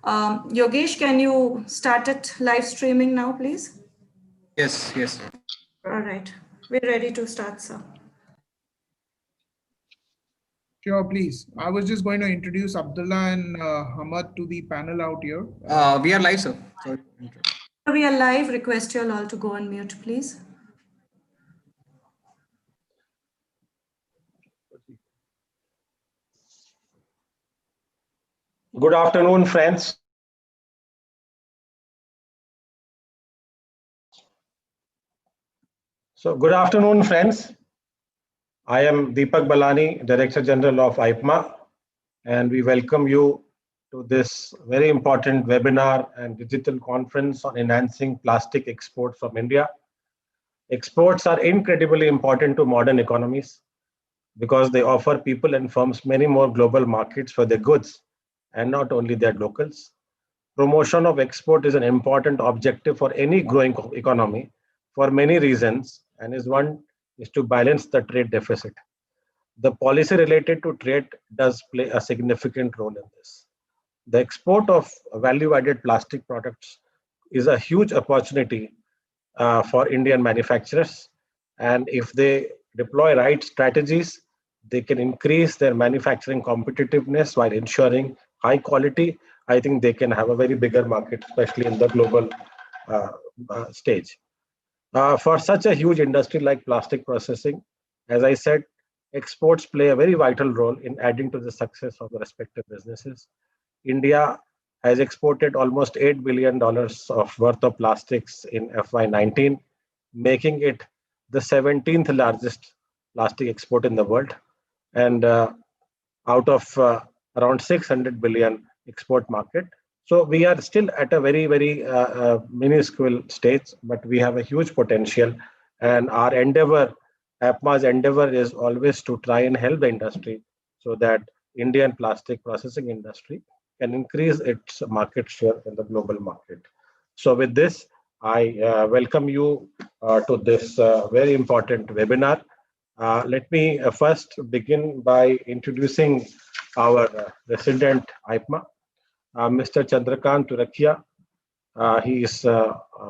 Yogesh, can you start it live streaming now, please? Yes, yes. All right. We're ready to start, sir. Sure, please. I was just going to introduce Abdullah and Hamad to the panel out here. We are live, sir. Sorry. We are live. Request you all to go on mute, please. Good afternoon, friends. Good afternoon, friends. I am Deepak Balani, Director General of IPMA, and we welcome you to this very important webinar and digital conference on enhancing plastic exports from India. Exports are incredibly important to modern economies because they offer people and firms many more global markets for their goods and not only their locals. Promotion of export is an important objective for any growing economy for many reasons, and is to balance the trade deficit. The policy related to trade does play a significant role in this. The export of value-added plastic products is a huge opportunity for Indian manufacturers, and if they deploy right strategies, they can increase their manufacturing competitiveness while ensuring high quality. I think they can have a very bigger market, especially in the global stage. For such a huge industry like plastic processing, as I said, exports play a very vital role in adding to the success of the respective businesses. India has exported almost $8 billion of worth of plastics in FY19, making it the 17th largest plastic export in the world, and out of around 600 billion export market. So we are still at a very, very minuscule stage, but we have a huge potential. And our endeavor, APMA's endeavor, is always to try and help the industry so that Indian plastic processing industry can increase its market share in the global market. So with this, I welcome you to this very important webinar. Let me first begin by introducing our resident IPMA, Mr. Chandrakant Turakia. He is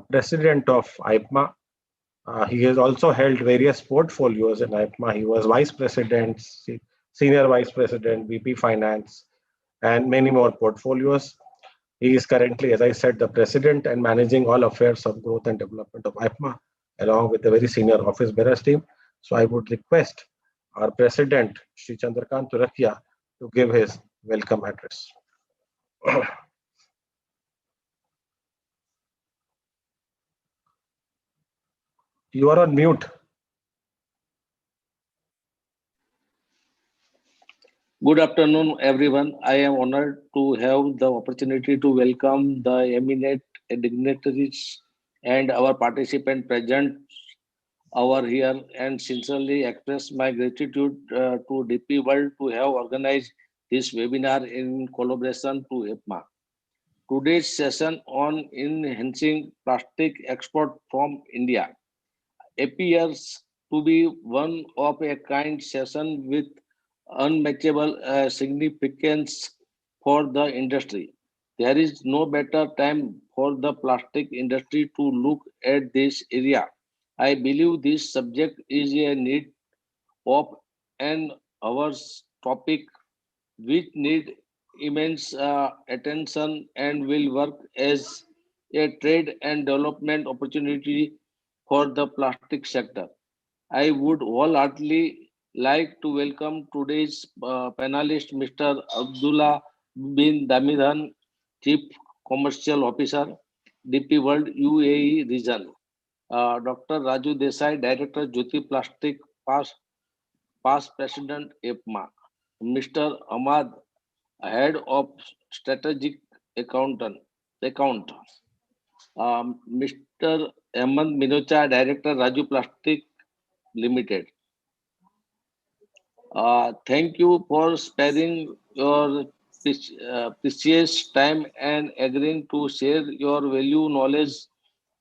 president of IPMA. He has also held various portfolios in IPMA. He was vice president, senior vice president, VP finance, and many more portfolios. He is currently, as I said, the president and managing all affairs of growth and development of IPMA, along with a very senior office bearers team. So I would request our president, Shri Chandrakant Turakia, to give his welcome address. You are on mute. Good afternoon, everyone. I am honored to have the opportunity to welcome the eminent dignitaries and our participant present over here and sincerely express my gratitude to DP World to have organized this webinar in collaboration to IPMA. Today's session on enhancing plastic export from India appears to be one of a kind session with unmatchable significance for the industry. There is no better time for the plastic industry to look at this area. I believe this subject is a need of an hour's topic which need immense attention and will work as a trade and development opportunity for the plastic sector. I would wholeheartedly like to welcome today's panelist, Mr. Abdullah bin Damidhan, Chief Commercial Officer, DP World UAE Region, Dr. Raju Desai, Director, Jyoti Plastic, past President, IPMA, Mr. Ahmad, Head of Strategic Account, Mr. Hemant Minocha, Director, Raju Plastic Limited. Thank you for sparing your precious time and agreeing to share your value, knowledge,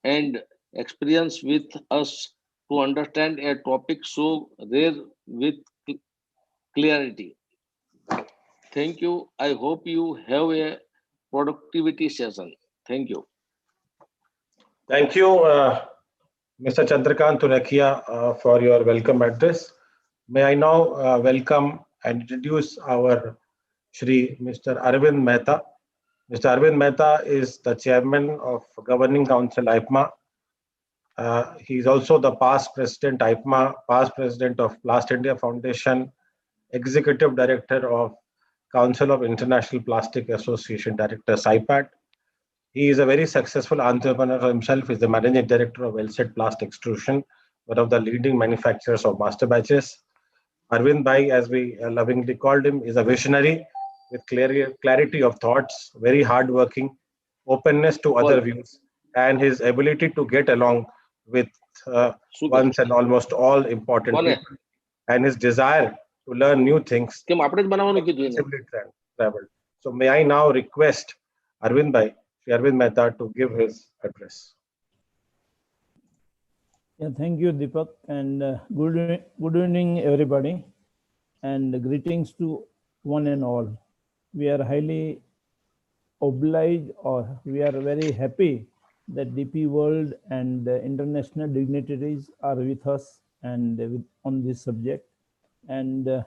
and experience with us to understand a topic so rare with clarity. Thank you. I hope you have a productivity session. Thank you. Thank you, Mr. Chandrakant Tunekia, for your welcome address. May I now welcome and introduce our Shri Mr. Arvind Mehta. Mr. Arvind Mehta is the chairman of Governing Council IPMA. He is also the past president IPMA, past president of Plast India Foundation, executive director of Council of International Plastic Association, director SIPAT. He is a very successful entrepreneur himself. He is the managing director of Wellset Plast Extrusion, one of the leading manufacturers of master batches. Arvind Bhai, as we lovingly called him, is a visionary with clarity of thoughts, very hardworking, openness to other views, and his ability to get along with once and almost all important people, and his desire to learn new things. Traveled. So may I now request Arvind Bhai, Arvind Mehta, to give his address. Yeah, thank you, Deepak, and good evening, everybody, and greetings to one and all. We are highly obliged, or we are very happy that DP World and international dignitaries are with us and on this subject, and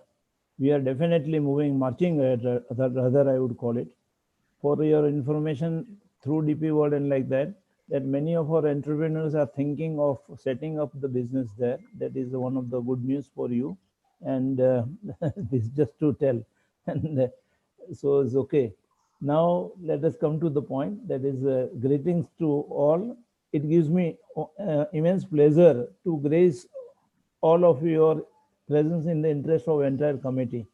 we are definitely marching rather I would call it. For your information, through DP World and like that many of our entrepreneurs are thinking of setting up the business there. That is one of the good news for you, and this just to tell, and so it's okay. Now let us come to the point. That is greetings to all. It gives me immense pleasure to grace all of your presence in the interest of entire committee.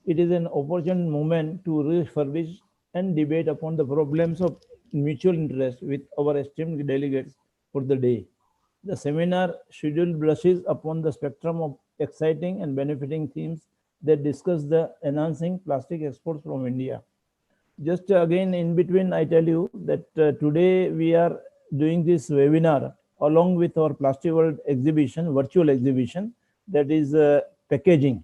It is an opportune moment to refurbish and debate upon the problems of mutual interest with our esteemed delegates for the day. The seminar schedule brushes upon the spectrum of exciting and benefiting themes that discuss the enhancing plastic exports from India. Just again in between, I tell you that today we are doing this webinar along with our PlastiWorld exhibition, virtual exhibition, that is packaging.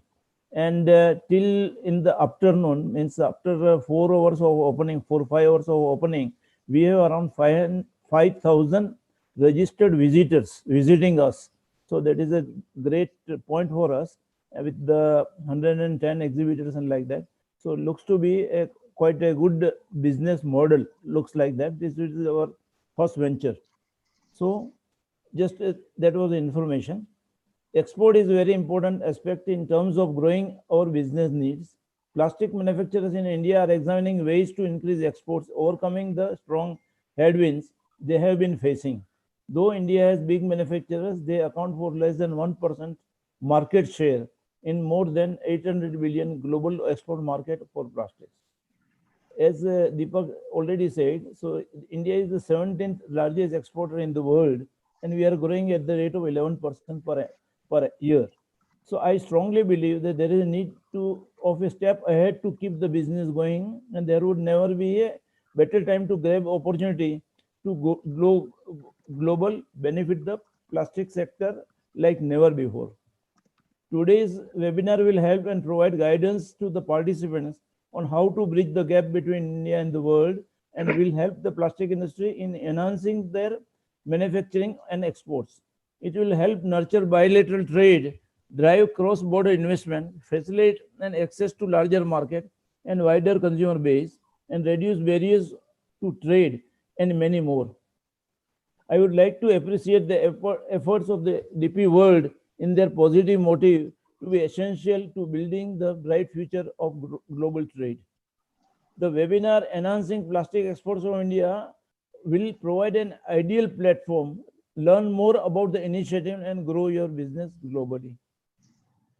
And till in the afternoon, means after 4 hours of opening, 4-5 hours of opening, we have around 5,000 registered visitors visiting us. So that is a great point for us with the 110 exhibitors and like that. So it looks to be quite a good business model, looks like that. This is our first venture. So just that was the information. Export is a very important aspect in terms of growing our business needs. Plastic manufacturers in India are examining ways to increase exports, overcoming the strong headwinds they have been facing. Though India has big manufacturers, they account for less than 1% market share in more than 800 billion global export market for plastics. As Deepak already said, so India is the 17th largest exporter in the world, and we are growing at the rate of 11% per year. So I strongly believe that there is a need of a step ahead to keep the business going, and there would never be a better time to grab opportunity to go global, benefit the plastic sector like never before. Today's webinar will help and provide guidance to the participants on how to bridge the gap between India and the world, and will help the plastic industry in enhancing their manufacturing and exports. It will help nurture bilateral trade, drive cross-border investment, facilitate and access to larger market and wider consumer base, and reduce barriers to trade, and many more. I would like to appreciate the efforts of the DP World in their positive motive to be essential to building the bright future of global trade. The webinar Enhancing Plastic Exports from India will provide an ideal platform. Learn more about the initiative and grow your business globally.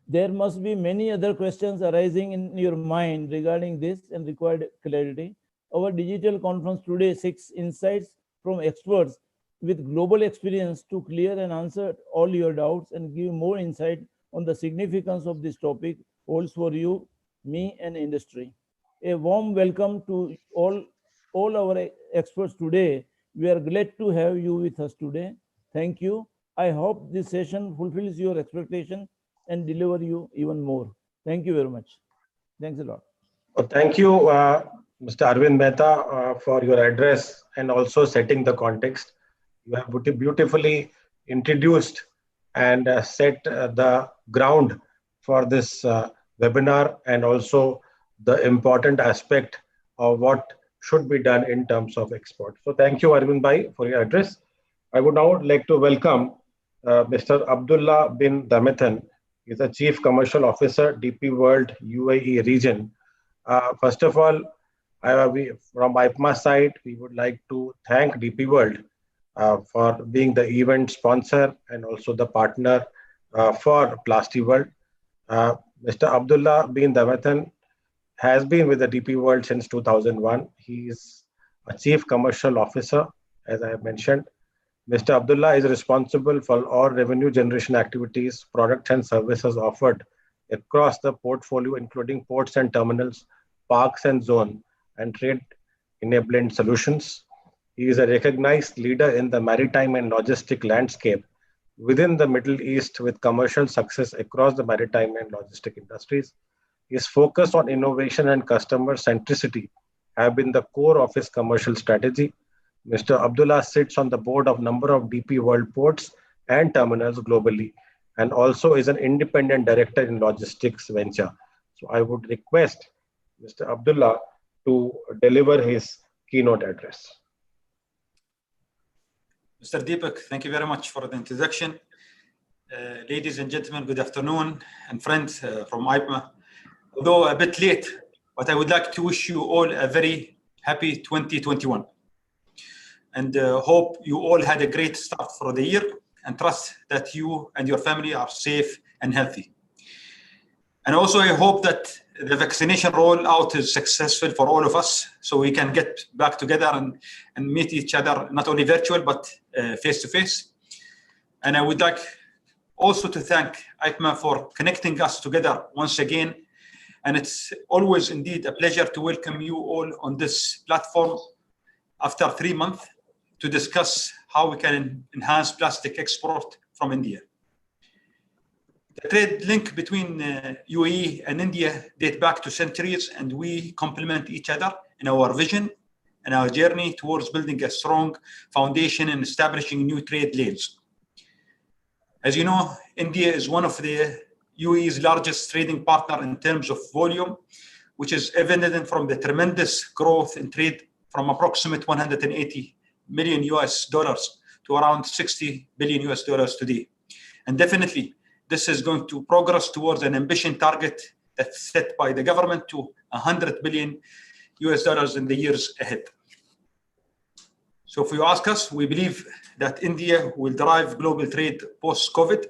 There must be many other questions arising in your mind regarding this and required clarity. Our digital conference today seeks insights from experts with global experience to clear and answer all your doubts and give more insight on the significance of this topic holds for you, me, and industry. A warm welcome to all our experts today. We are glad to have you with us today. Thank you. I hope this session fulfills your expectation and deliver you even more. Thank you very much. Thanks a lot. Thank you, Mr. Arvind Mehta, for your address and also setting the context. You have beautifully introduced and set the ground for this webinar and also the important aspect of what should be done in terms of export. So thank you, Arvind Bhai, for your address. I would now like to welcome Mr. Abdullah bin Damathan. He's the Chief Commercial Officer, DP World UAE region. First of all, from IPMA side, we would like to thank DP World for being the event sponsor and also the partner for PlastiWorld. Mr. Abdullah bin Damathan has been with the DP World since 2001. He is a Chief Commercial Officer, as I have mentioned. Mr. Abdullah is responsible for all revenue generation activities, products and services offered across the portfolio, including ports and terminals, parks and zone, and trade enabling solutions. He is a recognized leader in the maritime and logistic landscape within the Middle East with commercial success across the maritime and logistic industries. His focus on innovation and customer centricity have been the core of his commercial strategy. Mr. Abdullah sits on the board of number of DP World ports and terminals globally, and also is an independent director in logistics venture. So I would request Mr. Abdullah to deliver his keynote address. Mr. Deepak, thank you very much for the introduction. Ladies and gentlemen, good afternoon, and friends from IPMA. Although a bit late, but I would like to wish you all a very happy 2021. And hope you all had a great start for the year, and trust that you and your family are safe and healthy. And also I hope that the vaccination rollout is successful for all of us, so we can get back together and meet each other, not only virtual, but face to face. And I would like also to thank IPMA for connecting us together once again. And it's always indeed a pleasure to welcome you all on this platform after 3 months to discuss how we can enhance plastic export from India. The trade link between UAE and India date back to centuries, and we complement each other in our vision and our journey towards building a strong foundation and establishing new trade lanes. As you know, India is one of the UAE's largest trading partner in terms of volume, which is evident from the tremendous growth in trade from approximate 180 million US dollars to around 60 billion US dollars today. And definitely, this is going to progress towards an ambition target that's set by the government to 100 billion US dollars in the years ahead. So if you ask us, we believe that India will drive global trade post-COVID,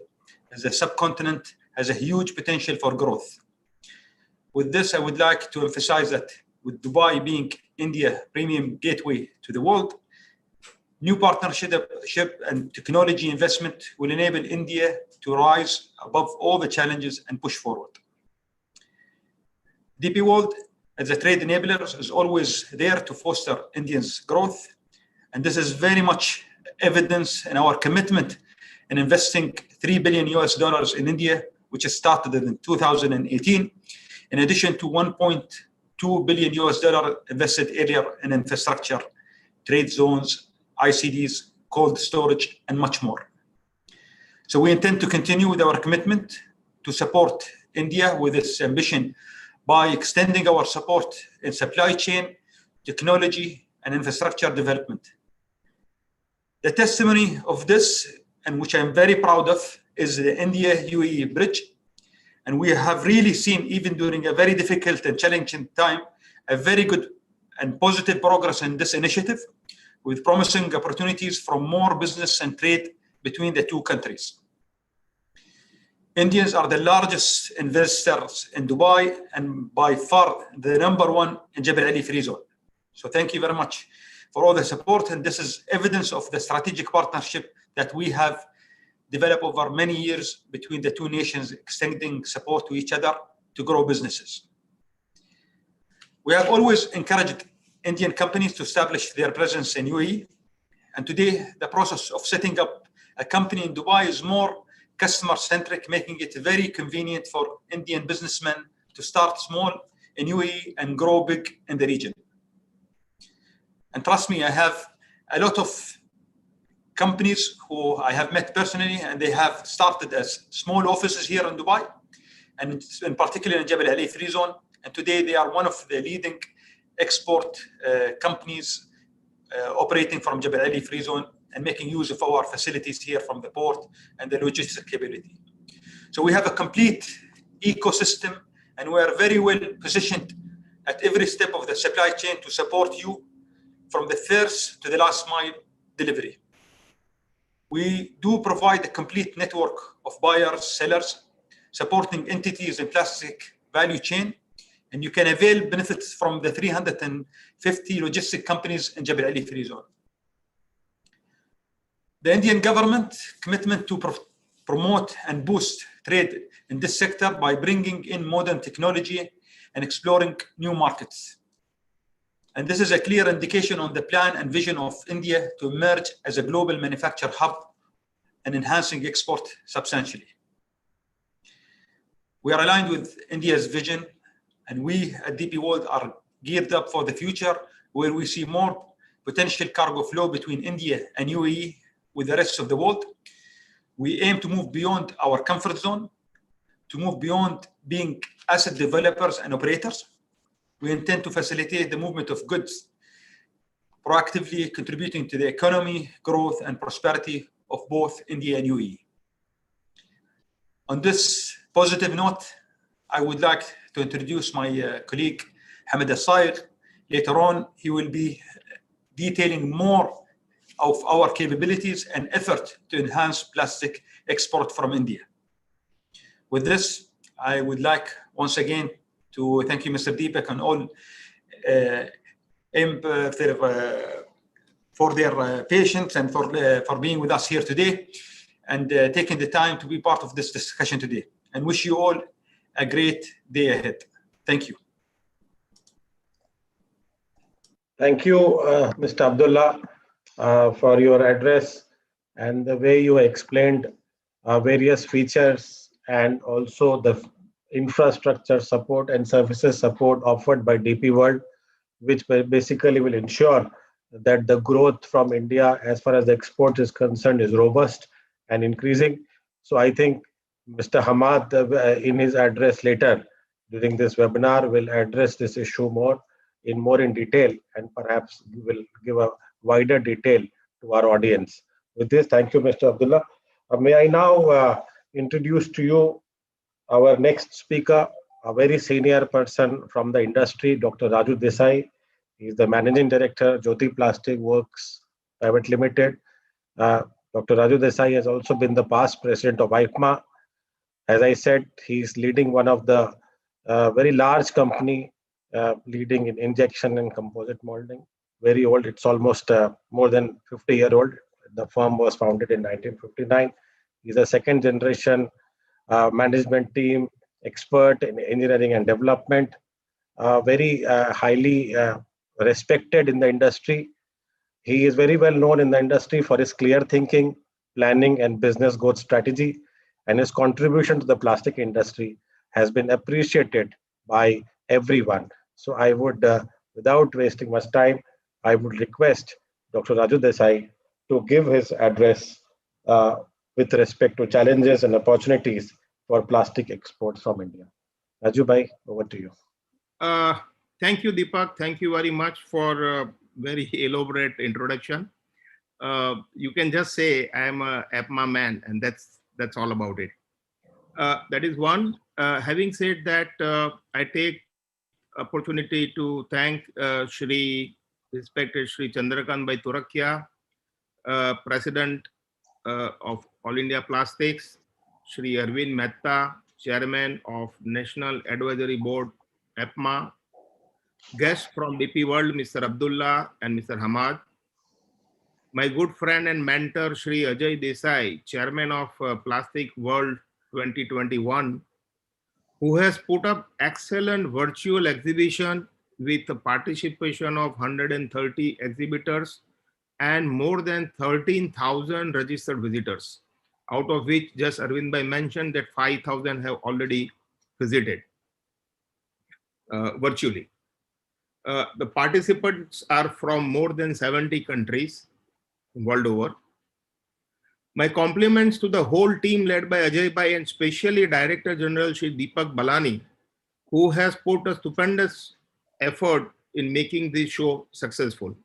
as the subcontinent has a huge potential for growth. With this, I would like to emphasize that with Dubai being India premium gateway to the world, new partnership and technology investment will enable India to rise above all the challenges and push forward. DP World, as a trade enabler, is always there to foster India's growth. And this is very much evidence in our commitment in investing 3 billion US dollars in India, which has started in 2018, in addition to 1.2 billion US dollar invested earlier in infrastructure, trade zones, ICDs, cold storage, and much more. So we intend to continue with our commitment to support India with this ambition by extending our support in supply chain, technology, and infrastructure development. The testimony of this, and which I'm very proud of, is the India-UAE bridge. And we have really seen, even during a very difficult and challenging time, a very good and positive progress in this initiative, with promising opportunities for more business and trade between the two countries. Indians are the largest investors in Dubai and by far the #1 in Jebel Ali Free Zone. So thank you very much for all the support, and this is evidence of the strategic partnership that we have developed over many years between the two nations, extending support to each other to grow businesses. We have always encouraged Indian companies to establish their presence in UAE, and today the process of setting up a company in Dubai is more customer-centric, making it very convenient for Indian businessmen to start small in UAE and grow big in the region. And trust me, I have a lot of companies who I have met personally, and they have started as small offices here in Dubai, and in particular in Jebel Ali Free Zone. And today they are one of the leading export companies operating from Jebel Ali Free Zone and making use of our facilities here from the port and the logistic capability. So we have a complete ecosystem, and we are very well positioned at every step of the supply chain to support you from the first to the last mile delivery. We do provide a complete network of buyers, sellers, supporting entities in plastic value chain, and you can avail benefits from the 350 logistic companies in Jebel Ali Free Zone. The Indian government commitment to promote and boost trade in this sector by bringing in modern technology and exploring new markets. And this is a clear indication on the plan and vision of India to emerge as a global manufacturing hub and enhancing export substantially. We are aligned with India's vision, and we at DP World are geared up for the future, where we see more potential cargo flow between India and UAE with the rest of the world. We aim to move beyond our comfort zone, to move beyond being asset developers and operators. We intend to facilitate the movement of goods, proactively contributing to the economy, growth, and prosperity of both India and UAE. On this positive note, I would like to introduce my colleague, Hamid Al-Sair. Later on, he will be detailing more of our capabilities and effort to enhance plastic export from India. With this, I would like once again to thank you, Mr. Deepak, and all for their patience and for being with us here today and taking the time to be part of this discussion today. And wish you all a great day ahead. Thank you. Thank you, Mr. Abdullah, for your address and the way you explained various features and also the infrastructure support and services support offered by DP World, which basically will ensure that the growth from India as far as the export is concerned is robust and increasing. So I think Mr. Hamad, in his address later during this webinar, will address this issue more in detail, and perhaps will give a wider detail to our audience. With this, thank you, Mr. Abdullah. May I now introduce to you our next speaker, a very senior person from the industry, Dr. Raju Desai. He is the Managing Director, Jyoti Plastic Works Private Limited. Dr. Raju Desai has also been the past president of IPMA. As I said, he is leading one of the very large company leading in injection and composite molding. Very old, it's almost more than 50-year-old. The firm was founded in 1959. He's a second generation management team expert in engineering and development, very highly respected in the industry. He is very well known in the industry for his clear thinking, planning, and business growth strategy, and his contribution to the plastic industry has been appreciated by everyone. So I would, without wasting much time, I would request Dr. Raju Desai to give his address with respect to challenges and opportunities for plastic exports from India. Raju bhai, over to you. Thank you, Deepak. Thank you very much for a very elaborate introduction. You can just say I am a APMA man, and that's all about it. That is one. Having said that, I take opportunity to thank respected Shri Chandrakant Bhai Turakia, President of All India Plastics, Shri Arvind Mehta, Chairman of National Advisory Board, APMA, guests from DP World, Mr. Abdullah and Mr. Hamad, my good friend and mentor, Shri Ajay Desai, Chairman of Plastic World 2021, who has put up excellent virtual exhibition with the participation of 130 exhibitors and more than 13,000 registered visitors, out of which just Arvind Bhai mentioned that 5,000 have already visited virtually. The participants are from more than 70 countries world over. My compliments to the whole team led by Ajay Bhai and especially Director General Shri Deepak Balani, who has put a stupendous effort in making this show successful.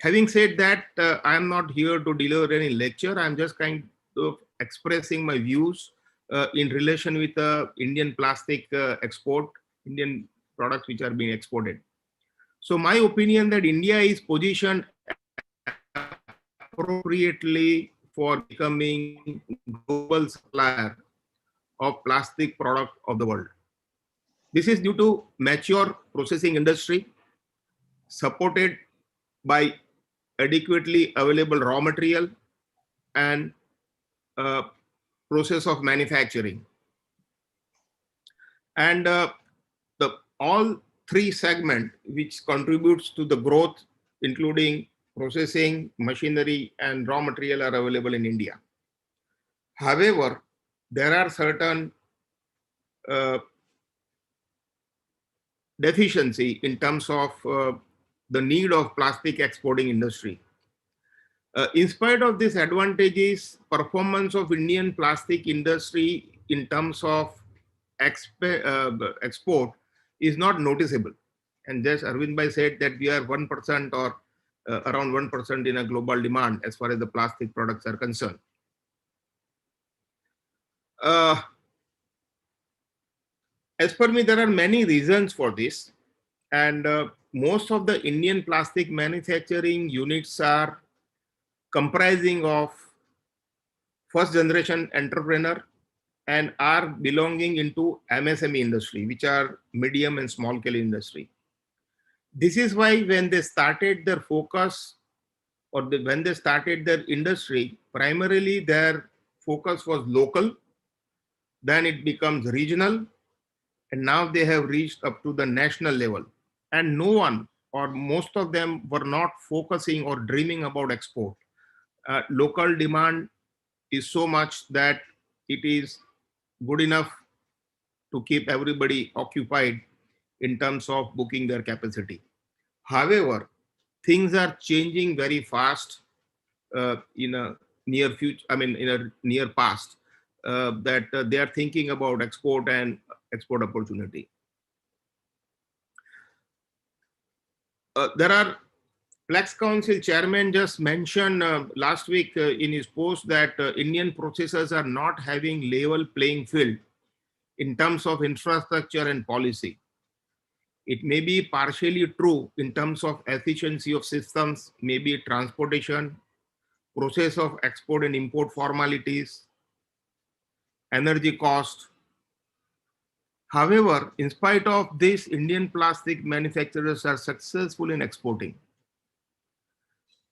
Having said that, I am not here to deliver any lecture. I'm just kind of expressing my views in relation with Indian plastic export, Indian products which are being exported. So my opinion that India is positioned appropriately for becoming global supplier of plastic product of the world. This is due to mature processing industry supported by adequately available raw material and process of manufacturing. And all three segments which contributes to the growth, including processing, machinery, and raw material are available in India. However, there are certain deficiency in terms of the need of plastic exporting industry. In spite of these advantages, performance of Indian plastic industry in terms of export is not noticeable. And just Arvind Bhai said that we are 1% or around 1% in a global demand as far as the plastic products are concerned. As per me, there are many reasons for this. And most of the Indian plastic manufacturing units are comprising of first generation entrepreneur and are belonging into MSME industry, which are medium and small scale industry. This is why when they started their focus or when they started their industry, primarily their focus was local, then it becomes regional, and now they have reached up to the national level. And no one or most of them were not focusing or dreaming about export. Local demand is so much that it is good enough to keep everybody occupied in terms of booking their capacity. However, things are changing very fast in a near future, in a near past, that they are thinking about export and export opportunity. There are Plex Council chairman just mentioned last week in his post that Indian processors are not having level playing field in terms of infrastructure and policy. It may be partially true in terms of efficiency of systems, maybe transportation, process of export and import formalities, energy cost. However, in spite of this, Indian plastic manufacturers are successful in exporting.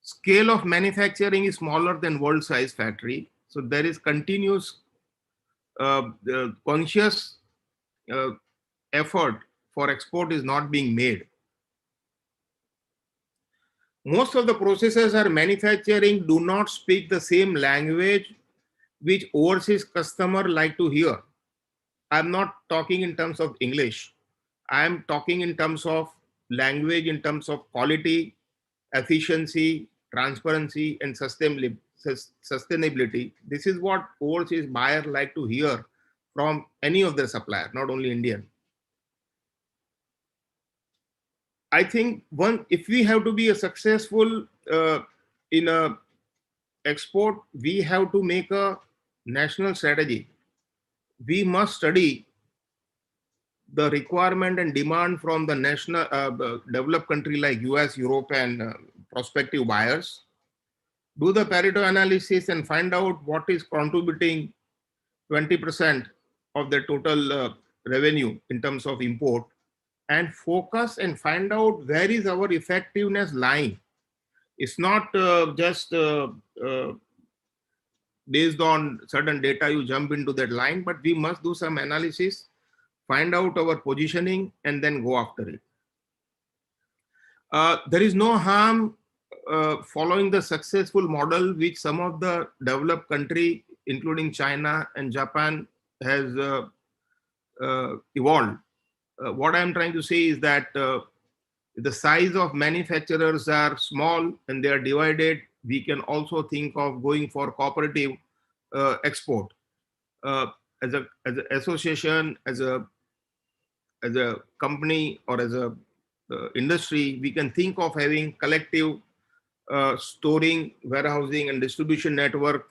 Scale of manufacturing is smaller than world size factory. So there is continuous conscious effort for export is not being made. Most of the processors are manufacturing do not speak the same language which overseas customer like to hear. I'm not talking in terms of English. I'm talking in terms of language, in terms of quality, efficiency, transparency, and sustainability. This is what overseas buyer like to hear from any of their supplier, not only Indian. I think if we have to be a successful in a export, we have to make a national strategy. We must study the requirement and demand from the national developed country like US, Europe, and prospective buyers. Do the Pareto analysis and find out what is contributing 20% of the total revenue in terms of import, and focus and find out where is our effectiveness lying. It's not just based on certain data you jump into that line, but we must do some analysis, find out our positioning, and then go after it. There is no harm following the successful model which some of the developed country, including China and Japan, has evolved. what I'm trying to say is that the size of manufacturers are small and they are divided. We can also think of going for cooperative export as an association, as a company, or as a industry. We can think of having collective storing, warehousing, and distribution network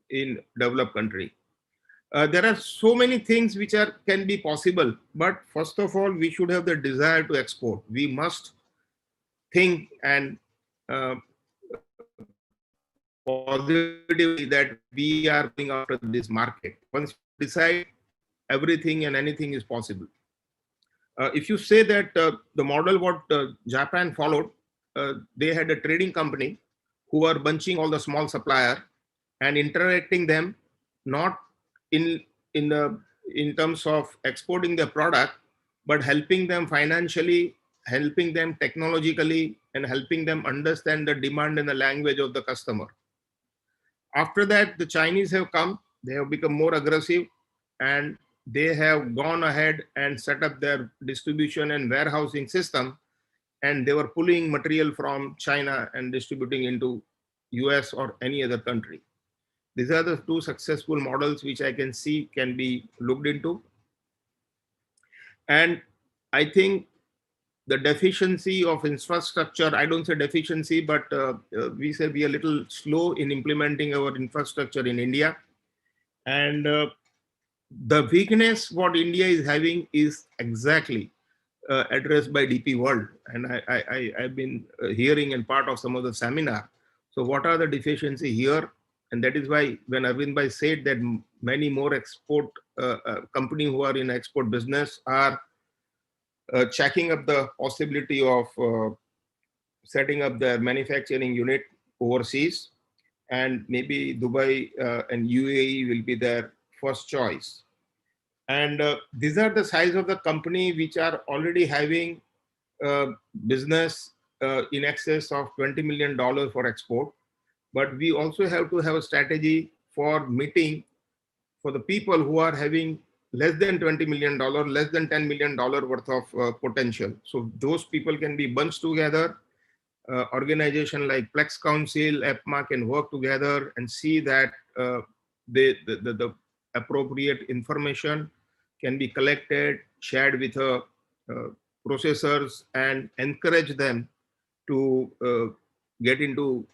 in developed country. There are so many things which can be possible, but first of all, we should have the desire to export. We must think and positively that we are going after this market. Once you decide, everything and anything is possible. If you say that the model what Japan followed, they had a trading company who are bunching all the small supplier and interacting them, not in terms of exporting the product, but helping them financially, helping them technologically, and helping them understand the demand and the language of the customer. After that, the Chinese have come, they have become more aggressive, and they have gone ahead and set up their distribution and warehousing system, and they were pulling material from China and distributing into US or any other country. These are the two successful models which I can see can be looked into. And I think the deficiency of infrastructure, I don't say deficiency, but we say we are a little slow in implementing our infrastructure in India. And the weakness what India is having is exactly addressed by DP World. And I've been hearing and part of some of the seminar. So what are the deficiency here? And that is why when Arvind Bhai said that many more export companies who are in export business are checking up the possibility of setting up their manufacturing unit overseas, and maybe Dubai and UAE will be their first choice. And these are the size of the company which are already having business in excess of $20 million for export. But we also have to have a strategy for meeting for the people who are having less than $20 million, less than $10 million worth of potential. So those people can be bunched together. Organization like Plex Council, EPMA can work together and see that the appropriate information can be collected, shared with processors, and encourage them to get into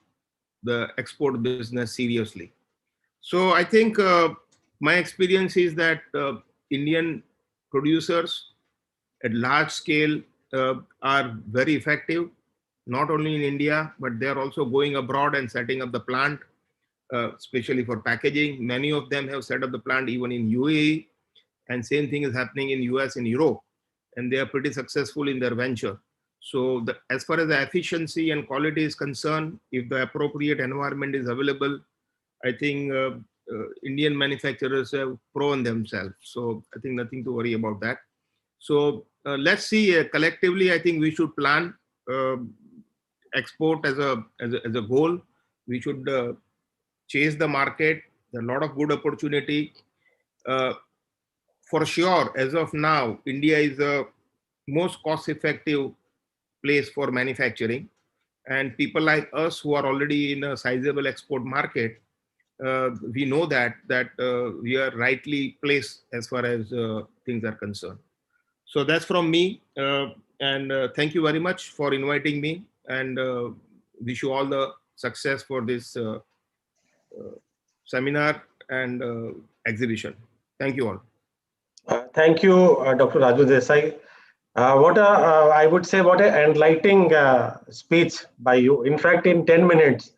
the export business seriously. So I think my experience is that Indian producers at large scale are very effective, not only in India, but they're also going abroad and setting up the plant, especially for packaging. Many of them have set up the plant even in UAE, and same thing is happening in US and Europe, and they are pretty successful in their venture. So as far as the efficiency and quality is concerned, if the appropriate environment is available, I think Indian manufacturers have proven themselves. So I think nothing to worry about that. So let's see, collectively, I think we should plan export as a goal. We should chase the market. There are a lot of good opportunity. For sure, as of now, India is the most cost-effective place for manufacturing, and people like us who are already in a sizable export market, we know that we are rightly placed as far as things are concerned. So that's from me, and thank you very much for inviting me, and wish you all the success for this seminar and exhibition. Thank you all. Thank you, Dr. Raju Desai. I would say what an enlightening speech by you. In fact, in 10 minutes,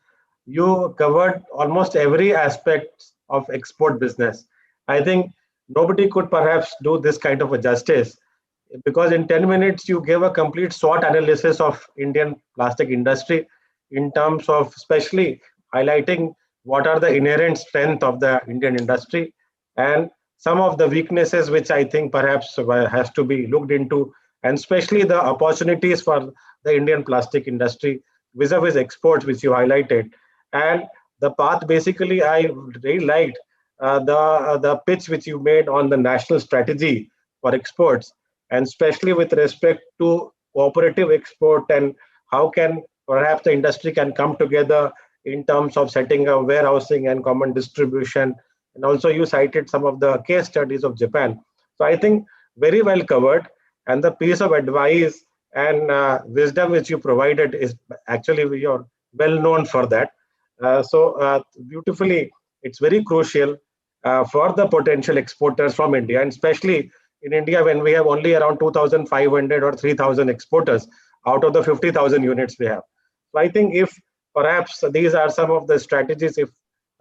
you covered almost every aspect of export business. I think nobody could perhaps do this kind of a justice, because in 10 minutes, you gave a complete SWOT analysis of Indian plastic industry in terms of especially highlighting what are the inherent strength of the Indian industry and some of the weaknesses which I think perhaps has to be looked into, and especially the opportunities for the Indian plastic industry vis-a-vis exports, which you highlighted. And the path, basically, I really liked the pitch which you made on the national strategy for exports. and especially with respect to cooperative export and how can perhaps the industry can come together in terms of setting up warehousing and common distribution. And also you cited some of the case studies of Japan. So I think very well covered, and the piece of advice and wisdom which you provided is actually you're well known for that. Beautifully, it's very crucial for the potential exporters from India, and especially in India when we have only around 2,500 or 3,000 exporters out of the 50,000 units we have. So I think if perhaps these are some of the strategies, if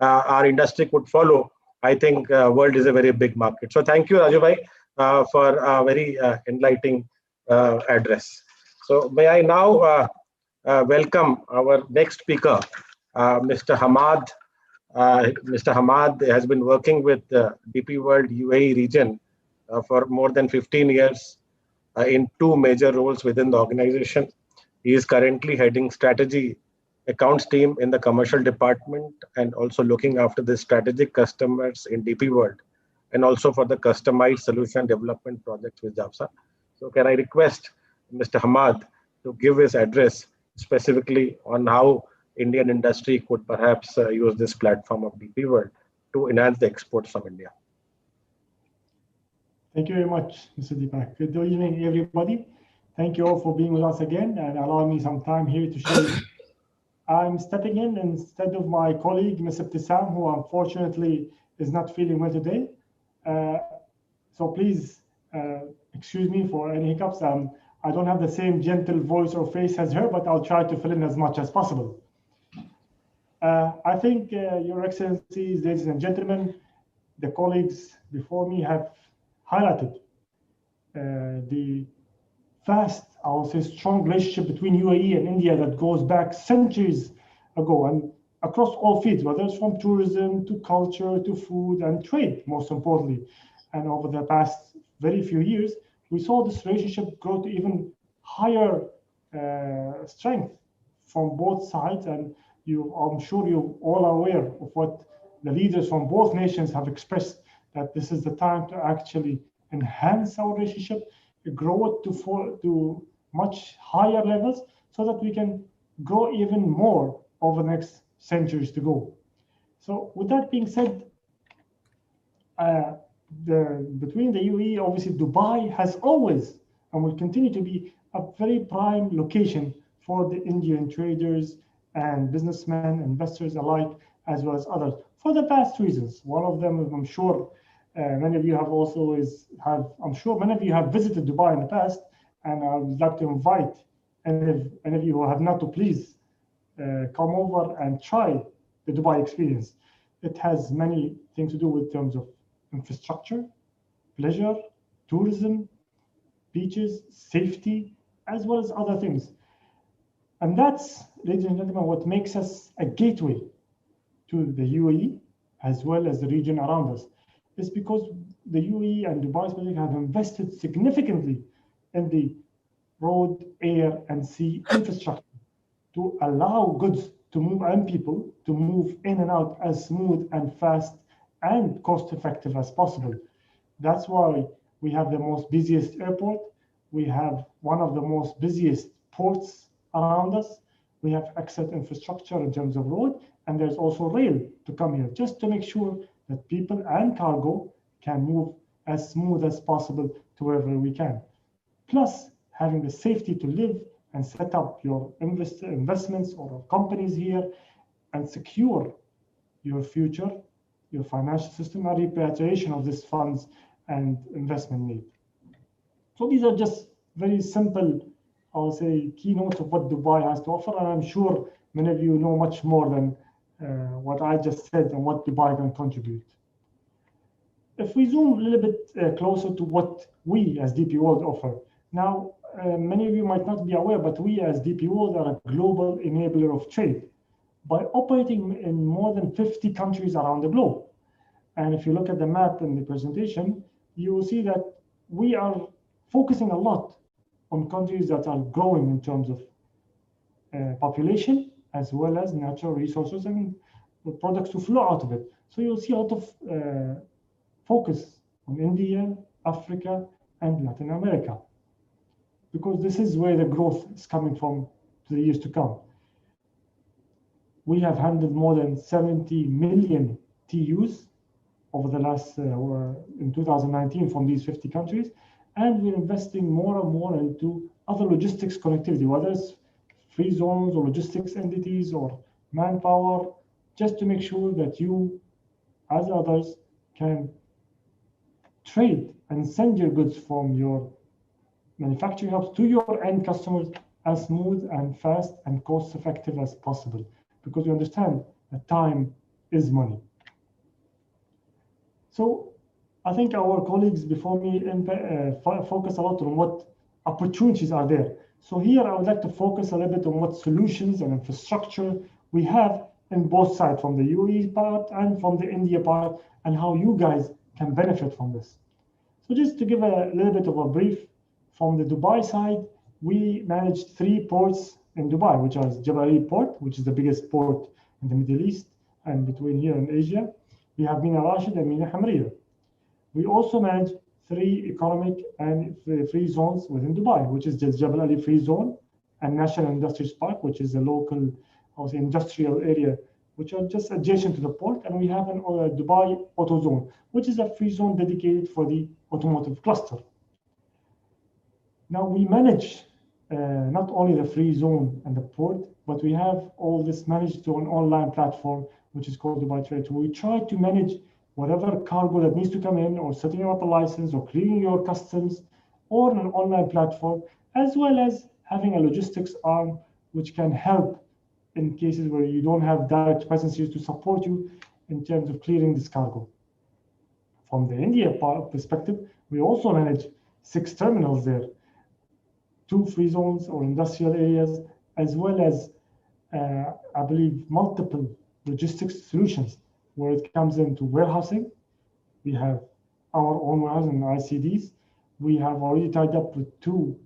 our industry could follow, I think world is a very big market. So thank you, Raju bhai, for a very enlightening address. So may I now welcome our next speaker, Mr. Hamad. Mr. Hamad has been working with DP World UAE region for more than 15 years in two major roles within the organization. He is currently heading strategy accounts team in the commercial department and also looking after the strategic customers in DP World and also for the customized solution development projects with JAPSA. So can I request Mr. Hamad to give his address specifically on how Indian industry could perhaps use this platform of DP World to enhance the exports from India. Thank you very much, Mr. Deepak. Good evening, everybody. Thank you all for being with us again and allowing me some time here to share. I'm stepping in instead of my colleague, Mr. Ibtisam, who unfortunately is not feeling well today. So please excuse me for any hiccups. I don't have the same gentle voice or face as her, but I'll try to fill in as much as possible. I think, Your Excellencies, ladies and gentlemen, the colleagues before me have highlighted the vast, I will say, strong relationship between UAE and India that goes back centuries ago and across all fields, whether it's from tourism to culture to food and trade, most importantly. And over the past very few years, we saw this relationship grow to even higher strength from both sides. And I'm sure you're all aware of what the leaders from both nations have expressed, that this is the time to actually enhance our relationship, grow it to much higher levels so that we can grow even more over the next centuries to go. So with that being said, between the UAE, obviously Dubai has always and will continue to be a very prime location for the Indian traders and businessmen, investors alike, as well as others, for the past reasons. One of them, I'm sure many of you have also I'm sure many of you have visited Dubai in the past, and I would like to invite any of you who have not to please come over and try the Dubai experience. It has many things to do with terms of infrastructure, pleasure, tourism, beaches, safety, as well as other things. And that's, ladies and gentlemen, what makes us a gateway to the UAE as well as the region around us. Is because the UAE and Dubai specifically have invested significantly in the road, air, and sea infrastructure to allow goods to move and people to move in and out as smooth and fast and cost-effective as possible. That's why we have the most busiest airport. We have one of the most busiest ports around us. We have excellent infrastructure in terms of road, and there's also rail to come here just to make sure that people and cargo can move as smooth as possible to wherever we can. Plus, having the safety to live and set up your investments or companies here and secure your future, your financial system, and repatriation of these funds and investment need. So these are just very simple, I'll say, keynotes of what Dubai has to offer, and I'm sure many of you know much more than what I just said and what Dubai can contribute. If we zoom a little bit closer to what we as DP World offer. Now, many of you might not be aware, but we as DP World are a global enabler of trade by operating in more than 50 countries around the globe. And if you look at the map in the presentation, you will see that we are focusing a lot on countries that are growing in terms of population, as well as natural resources and products to flow out of it. So you'll see a lot of focus on India, Africa, and Latin America. because this is where the growth is coming from to the years to come. We have handled more than 70 million TUs over the last, in 2019 from these 50 countries. And we're investing more and more into other logistics connectivity, whether it's free zones or logistics entities or manpower, just to make sure that you, as others, can trade and send your goods from your manufacturing hubs to your end customers as smooth and fast and cost effective as possible, because we understand that time is money. So I think our colleagues before me focus a lot on what opportunities are there. So here I would like to focus a little bit on what solutions and infrastructure we have in both sides, from the UAE part and from the India part, and how you guys can benefit from this. So just to give a little bit of a brief, from the Dubai side, we manage 3 ports in Dubai, which are Jebel Ali Port, which is the biggest port in the Middle East and between here and Asia. We have Mina Rashid and Mina Hamriya. We also manage 3 economic and free zones within Dubai, which is the Jebel Ali Free Zone and National Industries Park, which is a local industrial area, which are just adjacent to the port. And we have an Dubai Auto Zone, which is a free zone dedicated for the automotive cluster. Now we manage not only the free zone and the port, but we have all this managed to an online platform, which is called Dubai Trade. We try to manage whatever cargo that needs to come in, or setting up a license, or clearing your customs, or an online platform, as well as having a logistics arm, which can help in cases where you don't have direct presence to support you in terms of clearing this cargo. From the India perspective, we also manage 6 terminals there, 2 free zones or industrial areas, as well as, I believe, multiple logistics solutions, where it comes into warehousing. We have our own warehouse and ICDs. We have already tied up with 2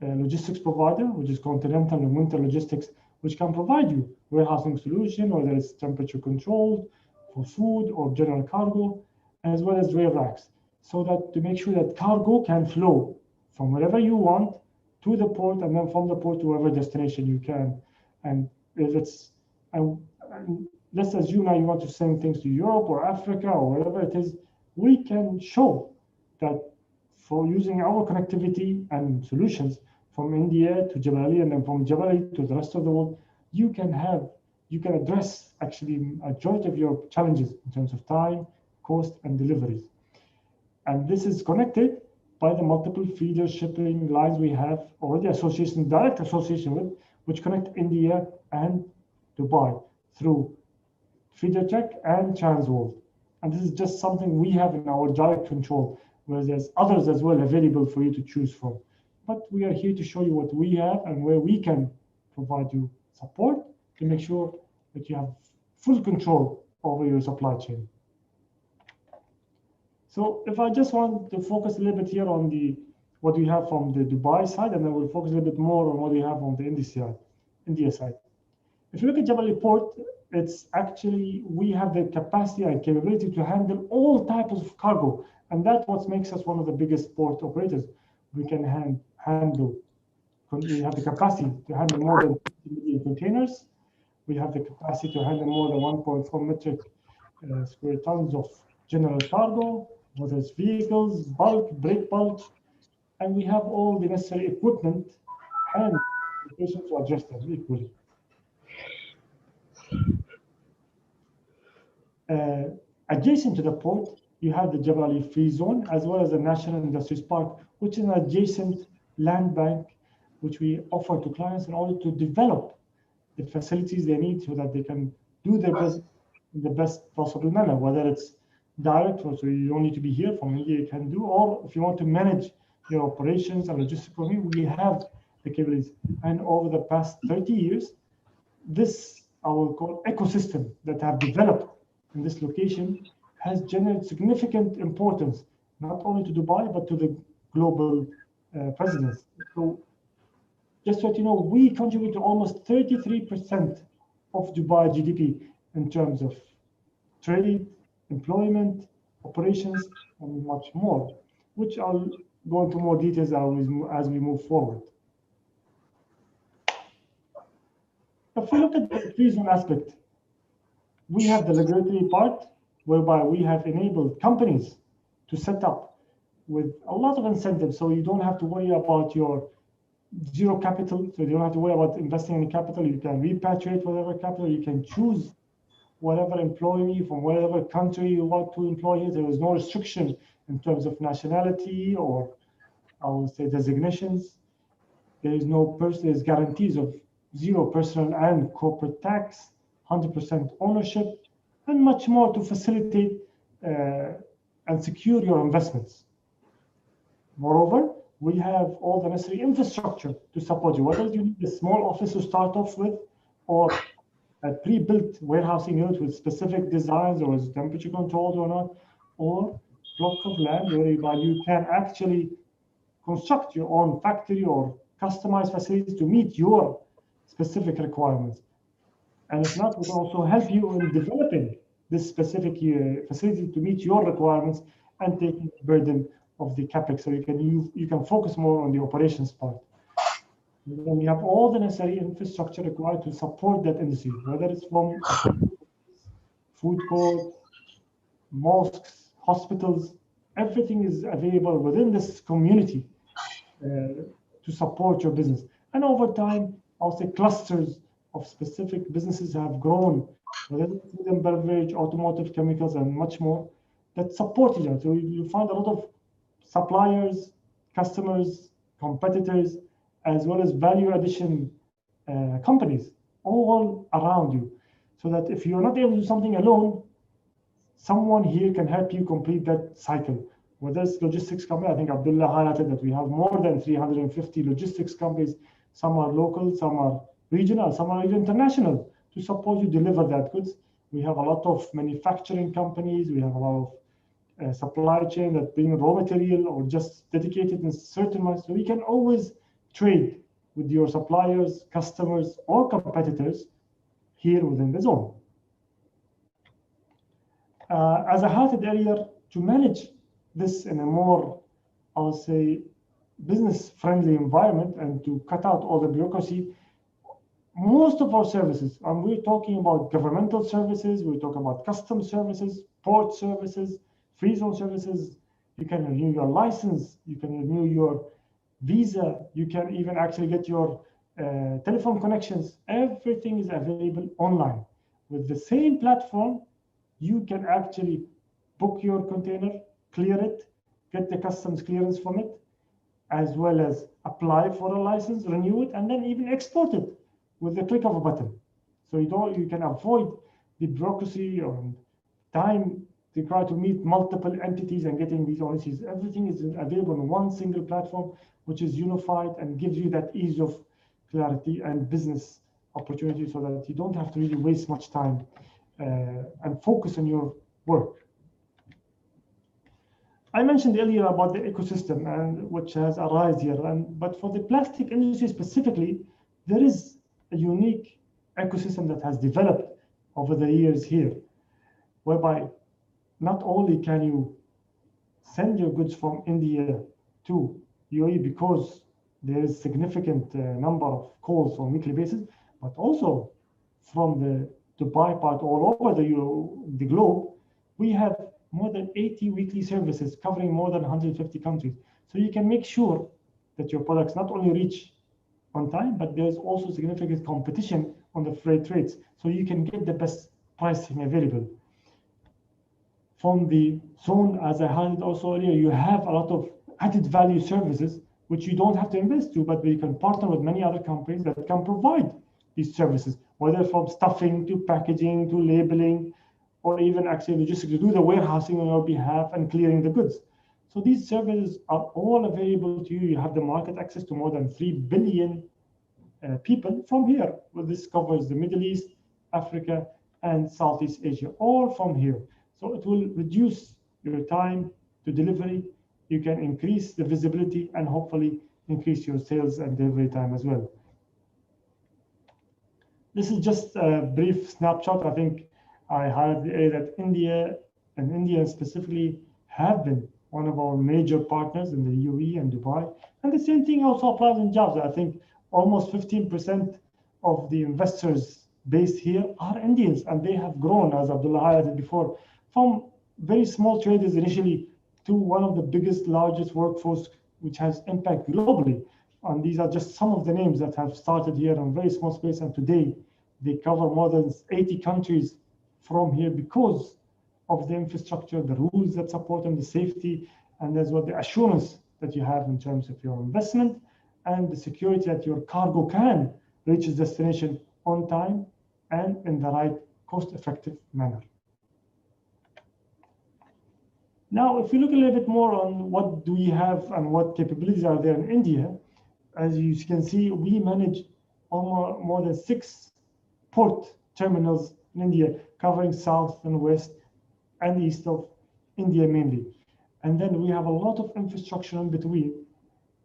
logistics providers, which is Continental and Winter Logistics, which can provide you warehousing solution, whether it's temperature controlled for food or general cargo, as well as rail racks, so that to make sure that cargo can flow from wherever you want to the port, and then from the port to whatever destination you can. And if it's, let's assume now you want to send things to Europe or Africa or wherever it is, we can show that for using our connectivity and solutions from India to Jebel Ali, and then from Jebel Ali to the rest of the world, you can address actually a majority of your challenges in terms of time, cost, and deliveries. And this is connected by the multiple feeder shipping lines we have already direct association with, which connect India and Dubai through feeder check and Transworld. And this is just something we have in our direct control, whereas there's others as well available for you to choose from. But we are here to show you what we have and where we can provide you support to make sure that you have full control over your supply chain. So if I just want to focus a little bit here on what we have from the Dubai side, and then we'll focus a little bit more on what we have on the India side. If you look at Jebel Ali Port, it's actually, we have the capacity and capability to handle all types of cargo. And that's what makes us one of the biggest port operators. We can handle, we have the capacity to handle more than 50 million containers. We have the capacity to handle more than 1.4 metric square tons of general cargo, whether it's vehicles, bulk, break bulk, and we have all the necessary equipment and locations to address them equally. Adjacent to the port, you have the Jebel Ali Free Zone, as well as the National Industries Park, which is an adjacent land bank, which we offer to clients in order to develop the facilities they need so that they can do their business in the best possible manner, whether it's direct, so you don't need to be here from India, you can do, or if you want to manage your operations and logistical, we have the capabilities. And over the past 30 years, this, I will call ecosystem that have developed in this location has generated significant importance, not only to Dubai, but to the global presence. So just so you know, we contribute to almost 33% of Dubai GDP in terms of trade, employment, operations, and much more, which I'll go into more details as we move forward. If we look at the free zone aspect, we have the regulatory part whereby we have enabled companies to set up with a lot of incentives, so you don't have to worry about your zero capital, so you don't have to worry about investing in capital. You can repatriate whatever capital, you can choose whatever employee from whatever country you want to employ. There is no restriction in terms of nationality or, I would say, designations. There is there's guarantees of zero personal and corporate tax, 100% ownership, and much more to facilitate and secure your investments. Moreover, we have all the necessary infrastructure to support you, whether you need a small office to start off with or a pre-built warehousing unit with specific designs or is temperature controlled or not, or block of land whereby you can actually construct your own factory or customized facilities to meet your specific requirements. And if not, we can also help you in developing this specific facility to meet your requirements and taking the burden of the capex, so you can focus more on the operations part. And then we have all the necessary infrastructure required to support that industry, whether it's from food courts, mosques, hospitals. Everything is available within this community to support your business. And over time, I'll say clusters of specific businesses have grown, whether it's food and beverage, automotive, chemicals, and much more, that support each other. So you find a lot of suppliers, customers, competitors, as well as value addition companies all around you. So that if you're not able to do something alone, someone here can help you complete that cycle. Whether it's logistics company, I think Abdullah highlighted that we have more than 350 logistics companies. Some are local, some are regional, some are even international to support you deliver that goods. We have a lot of manufacturing companies. We have a lot of supply chain that bring raw material or just dedicated in certain months. So we can always trade with your suppliers, customers, or competitors here within the zone. As I highlighted earlier, to manage this in a more, I'll say, business-friendly environment and to cut out all the bureaucracy, most of our services, and we're talking about governmental services, we're talking about customs services, port services, free zone services, you can renew your license, you can renew your visa, you can even actually get your telephone connections. Everything is available online. With the same platform, you can actually book your container, clear it, get the customs clearance from it, as well as apply for a license, renew it, and then even export it with the click of a button. So you can avoid the bureaucracy or time required to meet multiple entities and getting these policies. Everything is available on one single platform, which is unified and gives you that ease of clarity and business opportunity so that you don't have to really waste much time and focus on your work. I mentioned earlier about the ecosystem and which has arisen here, but for the plastic industry specifically, there is a unique ecosystem that has developed over the years here, whereby not only can you send your goods from India to UAE because there is significant number of calls on a weekly basis, but also from the Dubai part all over the globe, we have more than 80 weekly services covering more than 150 countries. So you can make sure that your products not only reach on time, but there's also significant competition on the freight rates. So you can get the best pricing available. From the zone, as I highlighted also earlier, you have a lot of added value services, which you don't have to invest to, but we can partner with many other companies that can provide these services, whether from stuffing to packaging to labeling, or even actually logistics to do the warehousing on your behalf and clearing the goods. So these services are all available to you. You have the market access to more than 3 billion people from here. Well, this covers the Middle East, Africa, and Southeast Asia, all from here. So it will reduce your time to delivery. You can increase the visibility and hopefully increase your sales and delivery time as well. This is just a brief snapshot. I think I highlighted that India specifically have been one of our major partners in the UAE and Dubai. And the same thing also applies in jobs. I think almost 15% of the investors based here are Indians, and they have grown, as Abdullah highlighted before, from very small traders initially to one of the biggest, largest workforce, which has impact globally. And these are just some of the names that have started here in very small space, and today they cover more than 80 countries from here because of the infrastructure, the rules that support them, the safety, and as well the assurance that you have in terms of your investment and the security that your cargo can reach its destination on time and in the right cost-effective manner. Now, if we look a little bit more on what do we have and what capabilities are there in India, as you can see, we manage almost more than 6 port terminals in India, covering south and west and east of India mainly. And then we have a lot of infrastructure in between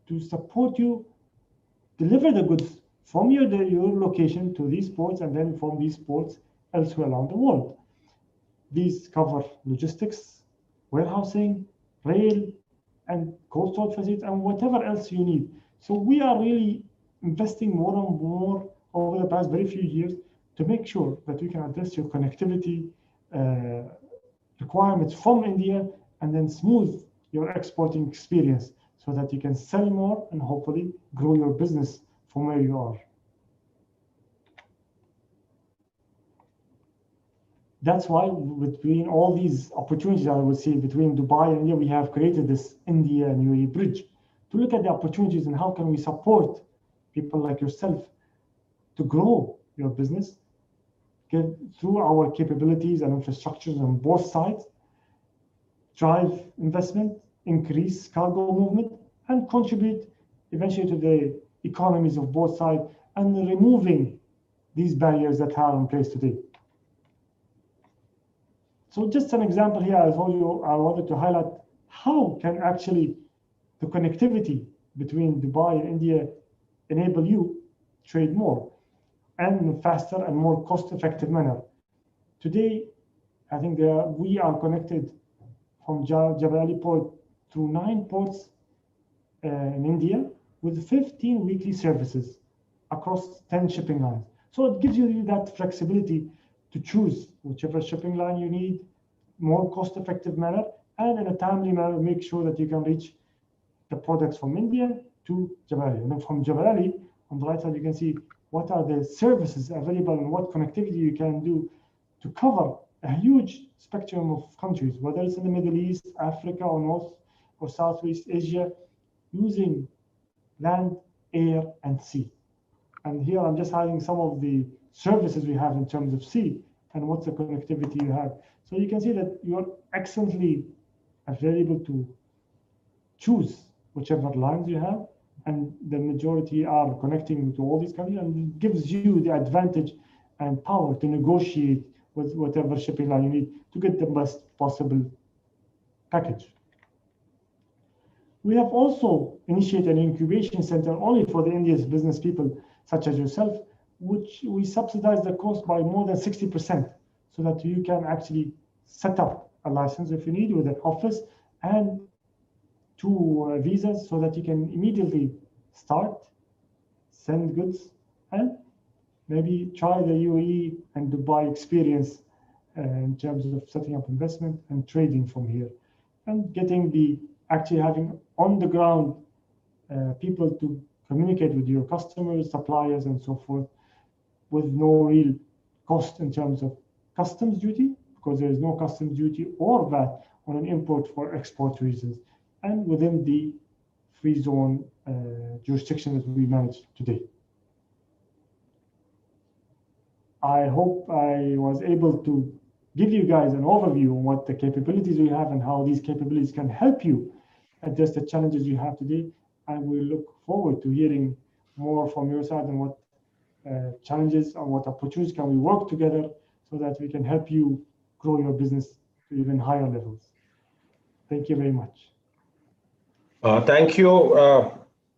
to support you deliver the goods from your location to these ports and then from these ports elsewhere around the world. These cover logistics, warehousing, rail, and cold storage facilities, and whatever else you need. So we are really investing more and more over the past very few years to make sure that we can address your connectivity requirements from India and then smooth your exporting experience so that you can sell more and hopefully grow your business from where you are. That's why between all these opportunities I would say between Dubai and India, we have created this India and UAE bridge to look at the opportunities and how can we support people like yourself to grow your business through our capabilities and infrastructures on both sides, drive investment, increase cargo movement, and contribute eventually to the economies of both sides and removing these barriers that are in place today. So just an example here, I told you I wanted to highlight how can actually the connectivity between Dubai and India enable you trade more and in a faster and more cost-effective manner. Today, I think we are connected from Jebel Ali port through 9 ports in India with 15 weekly services across 10 shipping lines. So it gives you that flexibility to choose whichever shipping line you need, more cost-effective manner, and in a timely manner, make sure that you can reach the products from India to Jebel Ali. And then from Jebel Ali, on the right side, you can see what are the services available and what connectivity you can do to cover a huge spectrum of countries, whether it's in the Middle East, Africa, or North or Southeast Asia, using land, air, and sea. And here I'm just highlighting some of the services we have in terms of sea and what's the connectivity you have. So you can see that you're excellently available to choose whichever lines you have, and the majority are connecting to all these countries, and it gives you the advantage and power to negotiate with whatever shipping line you need to get the best possible package. We have also initiated an incubation center only for the India's business people, such as yourself, which we subsidize the cost by more than 60%, so that you can actually set up a license if you need with an office and 2 visas, so that you can immediately start, send goods, and maybe try the UAE and Dubai experience in terms of setting up investment and trading from here, and getting actually having on the ground people to communicate with your customers, suppliers, and so forth, with no real cost in terms of customs duty, because there is no customs duty or VAT on an import for export reasons, and within the free zone jurisdiction that we manage today. I hope I was able to give you guys an overview on what the capabilities we have and how these capabilities can help you address the challenges you have today. And we look forward to hearing more from your side and what challenges and what opportunities can we work together so that we can help you grow your business to even higher levels. Thank you very much. Thank you,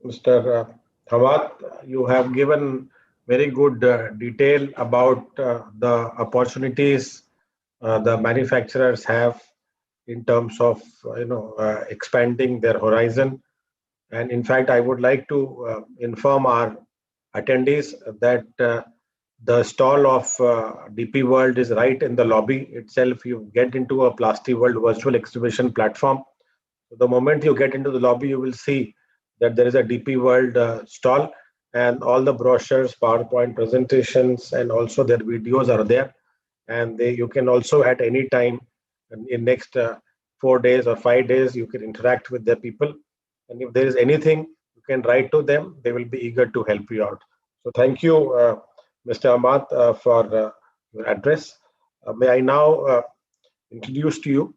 Mr. Hamad. You have given very good detail about the opportunities the manufacturers have in terms of expanding their horizon. And in fact, I would like to inform our attendees that the stall of DP World is right in the lobby itself. You get into a PlastiWorld virtual exhibition platform. So the moment you get into the lobby, you will see that there is a DP World stall, and all the brochures, PowerPoint presentations, and also their videos are there. And you can also at any time in next 4 days or 5 days, you can interact with the people. And if there is anything, you can write to them. They will be eager to help you out. So thank you, Mr. Ahmad, for your address. May I now introduce to you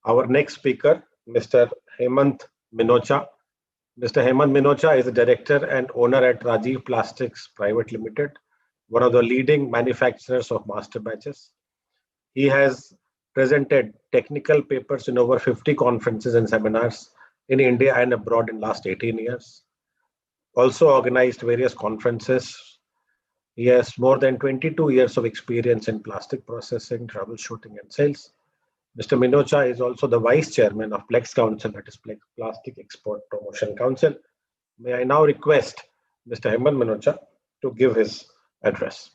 our next speaker, Mr. Hemant Minocha. Mr. Hemant Minocha is the director and owner at Rajiv Plastics Private Limited, one of the leading manufacturers of master batches. He has presented technical papers in over 50 conferences and seminars in India and abroad in last 18 years. Also organized various conferences. He has more than 22 years of experience in plastic processing, troubleshooting, and sales. Mr. Minocha is also the Vice Chairman of Plex Council, that is Plastic Export Promotion Council. May I now request Mr. Hemant Minocha to give his address.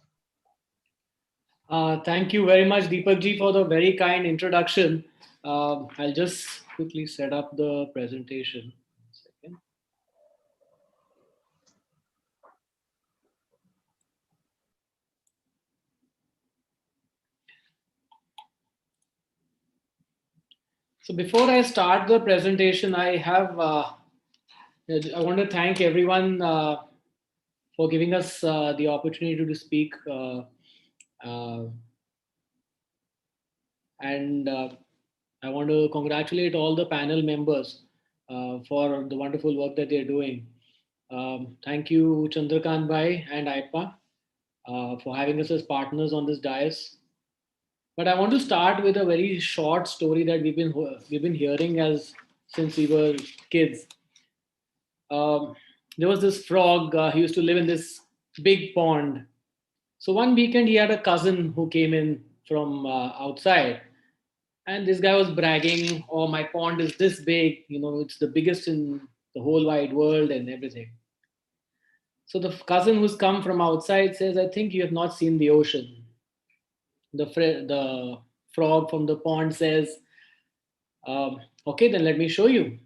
Thank you very much, Deepak ji, for the very kind introduction. I'll just quickly set up the presentation. So before I start the presentation, I want to thank everyone for giving us the opportunity to speak. And I want to congratulate all the panel members for the wonderful work that they're doing. Thank you, Chandrakant Bhai and IPA, for having us as partners on this dais. But I want to start with a very short story that we've been hearing since we were kids. There was this frog. He used to live in this big pond. So one weekend he had a cousin who came in from outside, and this guy was bragging, "Oh, my pond is this big. It's the biggest in the whole wide world and everything." So the cousin who's come from outside says, "I think you have not seen the ocean." The frog from the pond says, "Okay, then let me show you."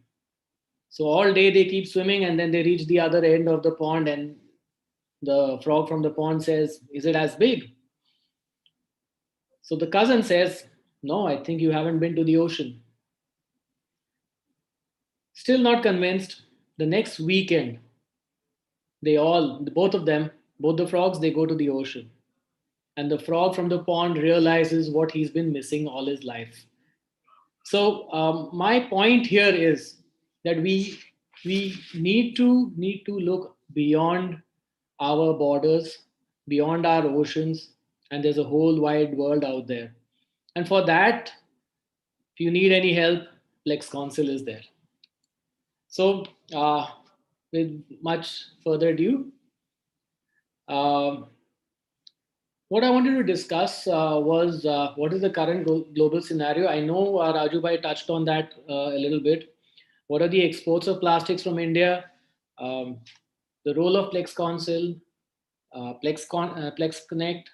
So all day they keep swimming, and then they reach the other end of the pond, and the frog from the pond says, "Is it as big?" So the cousin says, "No, I think you haven't been to the ocean." Still not convinced. The next weekend, both the frogs, they go to the ocean. And the frog from the pond realizes what he's been missing all his life. So my point here is that we need to look beyond our borders, beyond our oceans, and there's a whole wide world out there. And for that, if you need any help, Plex Council is there. So with much further ado, what I wanted to discuss was what is the current global scenario. I know Raju Bhai touched on that a little bit. What are the exports of plastics from India? The role of Plex Council, Plex Connect,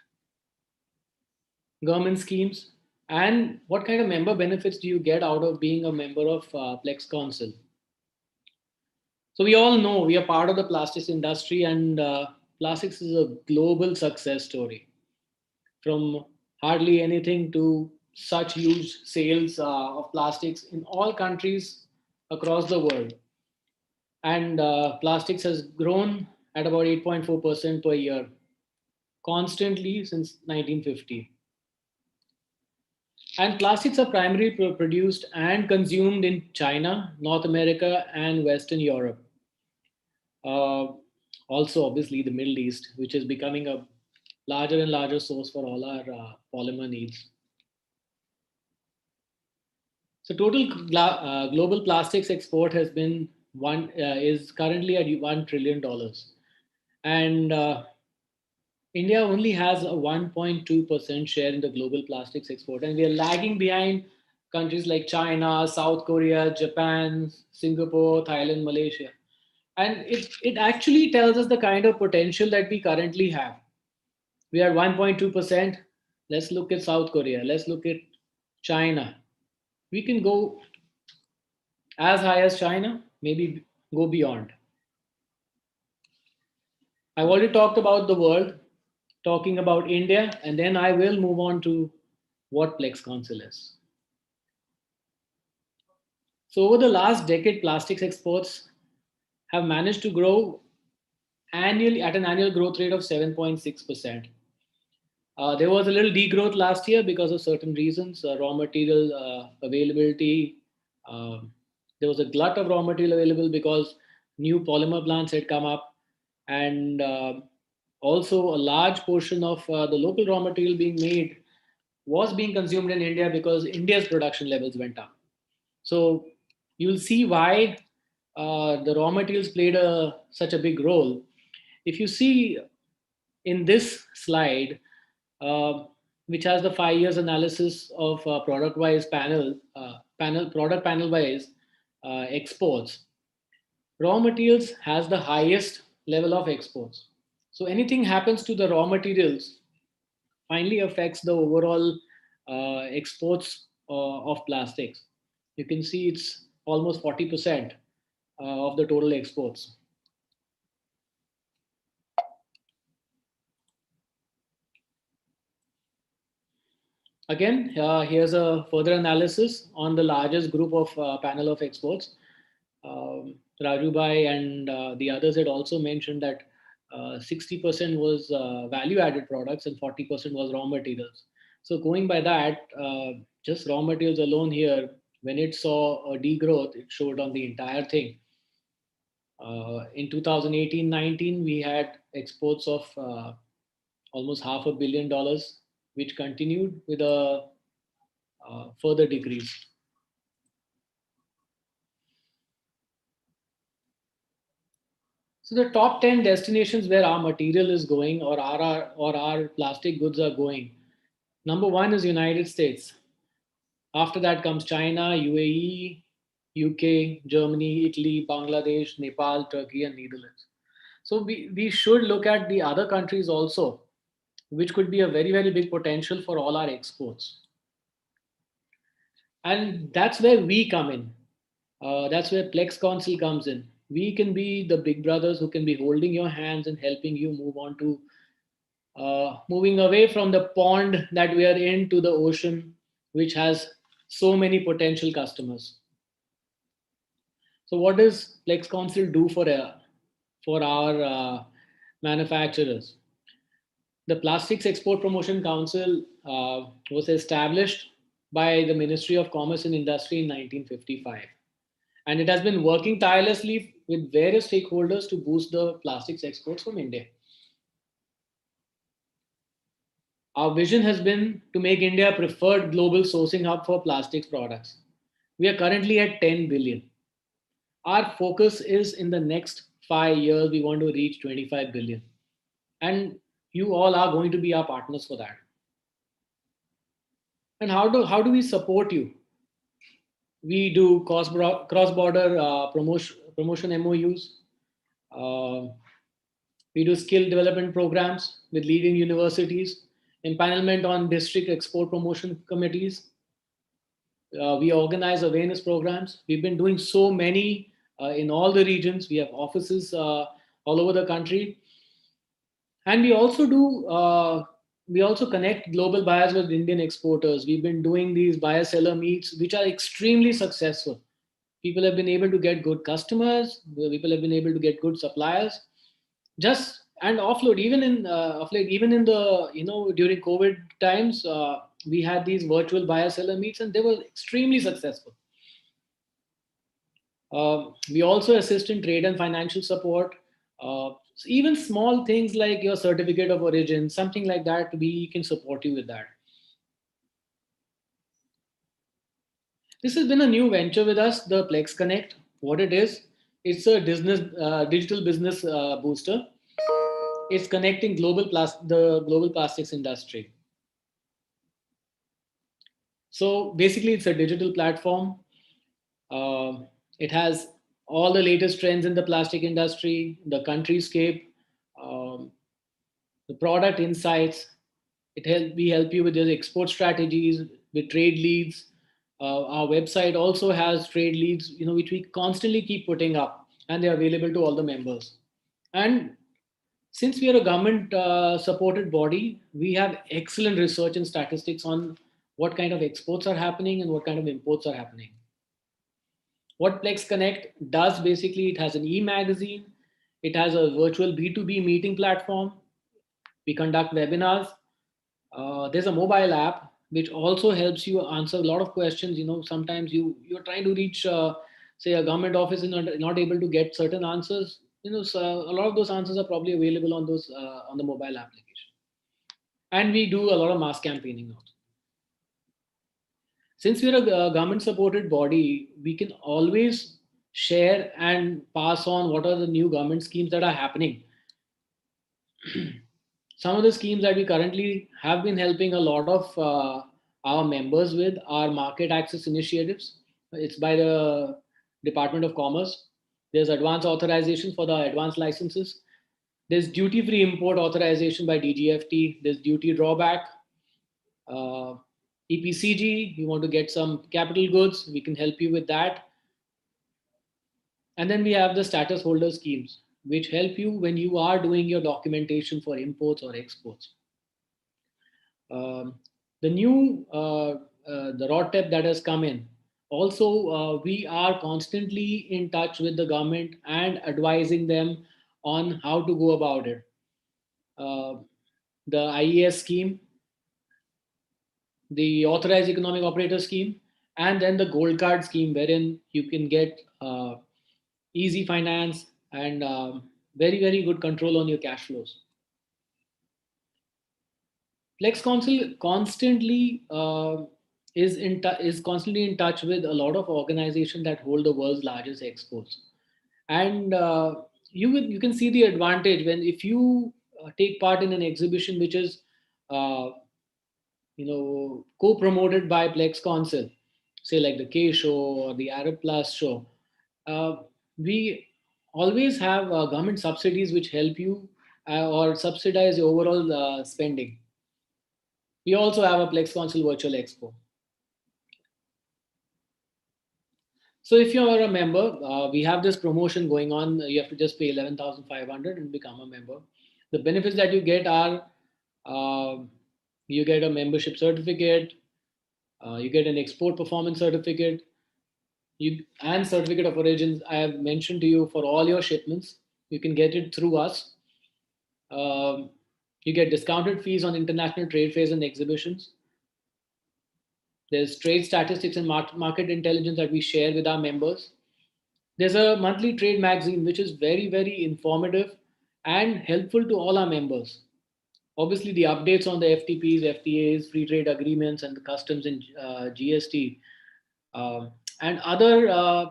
government schemes, and what kind of member benefits do you get out of being a member of Plex Council? So we all know we are part of the plastics industry, and plastics is a global success story. From hardly anything to such huge sales of plastics in all countries across the world. And plastics has grown at about 8.4% per year, constantly since 1950. And plastics are primarily produced and consumed in China, North America, and Western Europe. Also, obviously, the Middle East, which is becoming a larger and larger source for all our polymer needs. So total global plastics export has been is currently at $1 trillion. And India only has a 1.2% share in the global plastics export. And we are lagging behind countries like China, South Korea, Japan, Singapore, Thailand, Malaysia. And it actually tells us the kind of potential that we currently have. We are 1.2%. Let's look at South Korea. Let's look at China. We can go as high as China, maybe go beyond. I've already talked about the world, talking about India, and then I will move on to what Plex Council is. So over the last decade, plastics exports have managed to grow annually at an annual growth rate of 7.6%. There was a little degrowth last year because of certain reasons, raw material availability. There was a glut of raw material available because new polymer plants had come up, and also a large portion of the local raw material being made was being consumed in India because India's production levels went up. So you'll see why the raw materials played such a big role. If you see in this slide, which has the 5 years analysis of product-wise product panel-wise exports, raw materials has the highest level of exports. So anything happens to the raw materials finally affects the overall exports of plastics. You can see it's almost 40% of the total exports. Again, here's a further analysis on the largest group of panel of exports. Raju Bhai and the others had also mentioned that 60% was value-added products and 40% was raw materials. So going by that, just raw materials alone here, when it saw a degrowth, it showed on the entire thing. In 2018-19, we had exports of almost $500 million, which continued with a further decrease. So the top 10 destinations where our material is going or our plastic goods are going. Number 1 is United States. After that comes China, UAE, UK, Germany, Italy, Bangladesh, Nepal, Turkey, and Netherlands. So we should look at the other countries also, which could be a very, very big potential for all our exports. And that's where we come in. That's where Plex Council comes in. We can be the big brothers who can be holding your hands and helping you move on to moving away from the pond that we are in to the ocean, which has so many potential customers. So what does Plex Council do for our manufacturers? The Plastics Export Promotion Council was established by the Ministry of Commerce and Industry in 1955. And it has been working tirelessly with various stakeholders to boost the plastics exports from India. Our vision has been to make India a preferred global sourcing hub for plastics products. We are currently at 10 billion. Our focus is in the next 5 years, we want to reach 25 billion. And you all are going to be our partners for that. And how do we support you? We do cross-border promotion MOUs. We do skill development programs with leading universities, empanelment on district export promotion committees. We organize awareness programs. We've been doing so many in all the regions. We have offices all over the country. And we also connect global buyers with Indian exporters. We've been doing these buyer-seller meets, which are extremely successful. People have been able to get good customers. People have been able to get good suppliers. And offload, even in the during COVID times, we had these virtual buyer-seller meets, and they were extremely successful. We also assist in trade and financial support. Even small things like your certificate of origin, something like that, we can support you with that. This has been a new venture with us, the Plex Connect. What it is, it's a digital business booster. It's connecting the global plastics industry. So basically, it's a digital platform. It has all the latest trends in the plastic industry, the countryscape, the product insights. We help you with the export strategies, with trade leads. Our website also has trade leads, which we constantly keep putting up, and they're available to all the members. And since we are a government supported body, we have excellent research and statistics on what kind of exports are happening and what kind of imports are happening. What Plex Connect does basically, it has an e-magazine, it has a virtual B2B meeting platform, we conduct webinars, there's a mobile app which also helps you answer a lot of questions. Sometimes you're trying to reach, say, a government office and not able to get certain answers. So a lot of those answers are probably available on those on the mobile application. And we do a lot of mass campaigning also. Since we're a government-supported body, we can always share and pass on what are the new government schemes that are happening. Some of the schemes that we currently have been helping a lot of our members with are market access initiatives. It's by the Department of Commerce. There's advanced authorization for the advanced licenses. There's duty-free import authorization by DGFT. There's duty drawback. EPCG, you want to get some capital goods, we can help you with that. And then we have the status holder schemes, which help you when you are doing your documentation for imports or exports. The new, the RODTEP that has come in, also we are constantly in touch with the government and advising them on how to go about it. The IES scheme, the authorized economic operator scheme, and then the gold card scheme, wherein you can get easy finance and very, very good control on your cash flows. Plex Council constantly is constantly in touch with a lot of organizations that hold the world's largest exports, and you can see the advantage when if you take part in an exhibition which is co-promoted by Plex Council, say like the K Show or the Arab Plus Show. We always have government subsidies which help you or subsidize the overall spending. We also have a Plex Council Virtual Expo. So if you are a member, we have this promotion going on. You have to just pay 11,500 and become a member. The benefits that you get are you get a membership certificate, you get an export performance certificate, and certificate of origins. I have mentioned to you for all your shipments. You can get it through us. You get discounted fees on international trade fairs and exhibitions. There's trade statistics and market intelligence that we share with our members. There's a monthly trade magazine, which is very, very informative and helpful to all our members. Obviously, the updates on the FTPs, FTAs, free trade agreements, and the customs and GST, and other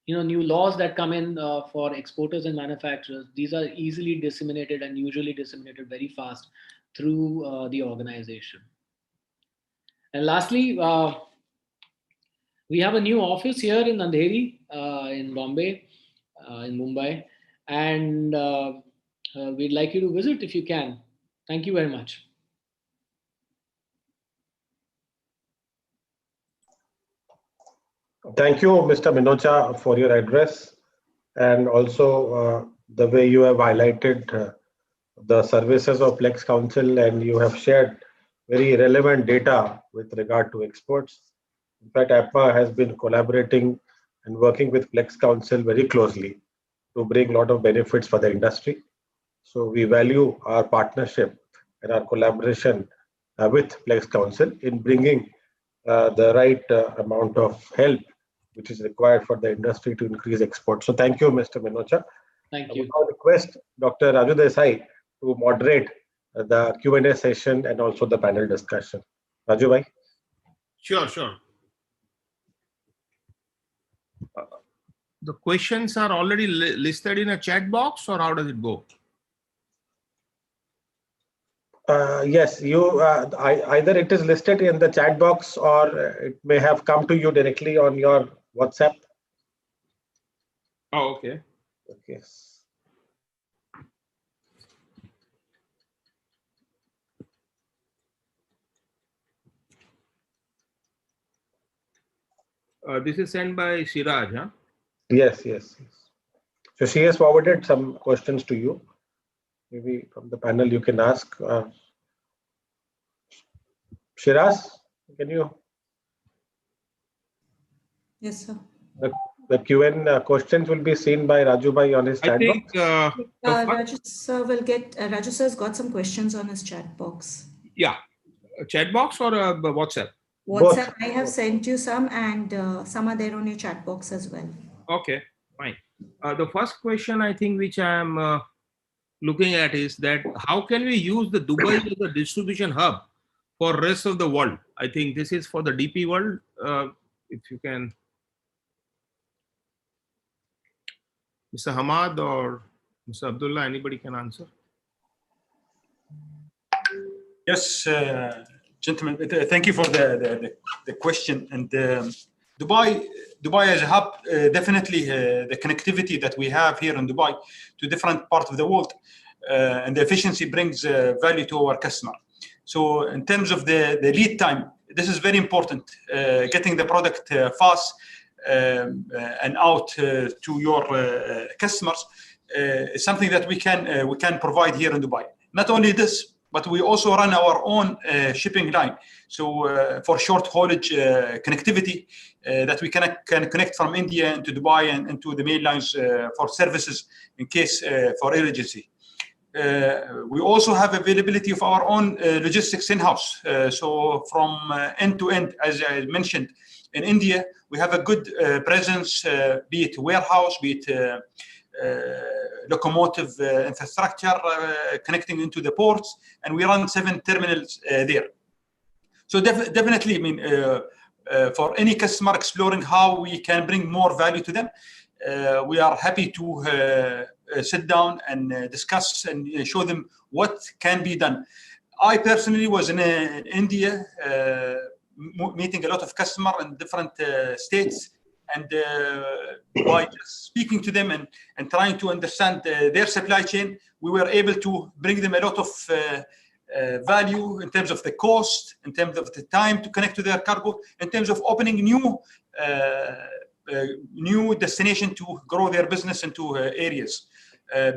new laws that come in for exporters and manufacturers. These are easily disseminated and usually disseminated very fast through the organization. And lastly, we have a new office here in Andheri, in Bombay, in Mumbai, and we'd like you to visit if you can. Thank you very much. Thank you, Mr. Minocha, for your address, and also the way you have highlighted the services of Plex Council, and you have shared very relevant data with regard to exports. In fact, APMA has been collaborating and working with Plex Council very closely to bring a lot of benefits for the industry. So we value our partnership and our collaboration with Plex Council in bringing the right amount of help which is required for the industry to increase exports. So thank you, Mr. Minocha. Thank you. I would now request Dr. Raju Desai to moderate the Q&A session and also the panel discussion. Raju bhai. Sure. The questions are already listed in a chat box, or how does it go? Yes, you either it is listed in the chat box or it may have come to you directly on your WhatsApp. Oh, okay. Okay. This is sent by Shiraj, huh? Yes, yes, yes. So she has forwarded some questions to you. Maybe from the panel you can ask. Shiraz, can you? Yes, sir. The Q&A questions will be seen by Raju Bhai on his I chat think box. Raju sir will get, Raju sir's got some questions on his chat box. Yeah, a chat box or a WhatsApp? WhatsApp, I have sent you some, and some are there on your chat box as well. Okay, fine. The first question I think which I'm looking at is that how can we use the Dubai as a distribution hub for rest of the world? I think this is for the DP world. If you can, Mr. Hamad or Mr. Abdullah, anybody can answer. Yes, gentlemen, thank you for the question. And Dubai as a hub, definitely the connectivity that we have here in Dubai to different parts of the world and the efficiency brings value to our customer. So in terms of the lead time, this is very important. Getting the product fast and out to your customers is something that we can provide here in Dubai. Not only this, but we also run our own shipping line. So for short haulage connectivity that we can connect from India into Dubai and into the main lines for services in case for emergency. We also have availability of our own logistics in-house. So from end to end, as I mentioned, in India, we have a good presence, be it warehouse, be it locomotive infrastructure connecting into the ports, and we run 7 terminals there. So definitely, I mean, for any customer exploring how we can bring more value to them, we are happy to sit down and discuss and show them what can be done. I personally was in India meeting a lot of customers in different states, and by just speaking to them and trying to understand their supply chain, we were able to bring them a lot of value in terms of the cost, in terms of the time to connect to their cargo, in terms of opening new destination to grow their business into areas,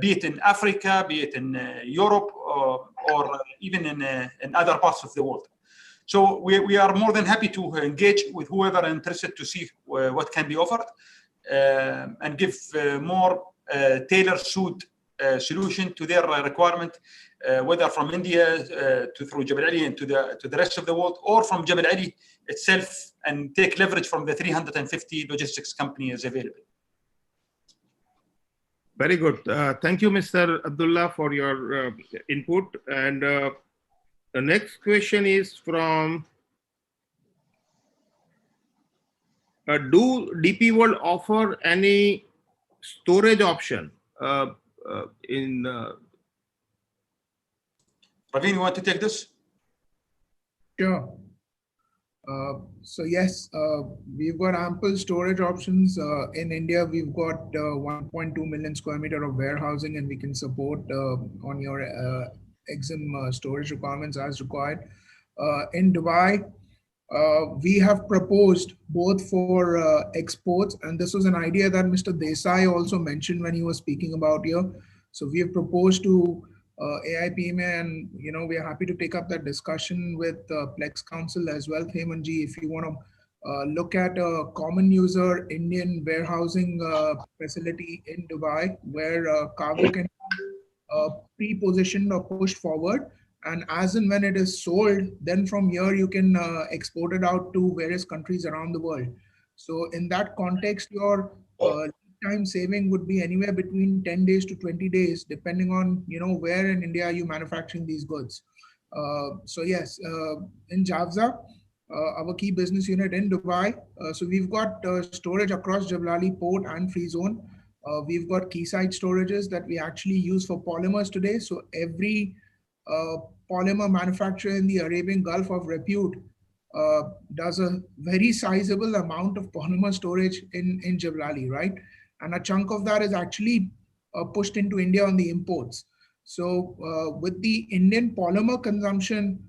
be it in Africa, be it in Europe, or even in other parts of the world. So we are more than happy to engage with whoever is interested to see what can be offered and give more tailor-suited solution to their requirement, whether from India through Jebel Ali and to the rest of the world, or from Jebel Ali itself, and take leverage from the 350 logistics companies available. Very good. Thank you, Mr. Abdullah, for your input. And the next question is from, do DP World offer any storage option in... Raveen, you want to take this? Sure. So yes, we've got ample storage options. In India, we've got 1.2 million square meter of warehousing, and we can support on your EXIM storage requirements as required. In Dubai, we have proposed both for exports, and this was an idea that Mr. Desai also mentioned when he was speaking about here. So we have proposed to AIPMA, and we are happy to take up that discussion with Plex Council as well. Themanji, if you want to look at a common user Indian warehousing facility in Dubai, where cargo can be pre-positioned or pushed forward, and as and when it is sold, then from here you can export it out to various countries around the world. So in that context, your time saving would be anywhere between 10 days to 20 days, depending on where in India you manufacturing these goods. So yes, in Javza, our key business unit in Dubai, so we've got storage across Jebel Ali port and free zone. We've got quayside storages that we actually use for polymers today. So every polymer manufacturer in the Arabian Gulf of repute does a very sizable amount of polymer storage in Jebel Ali, right? and a chunk of that is actually pushed into India on the imports. So with the Indian polymer consumption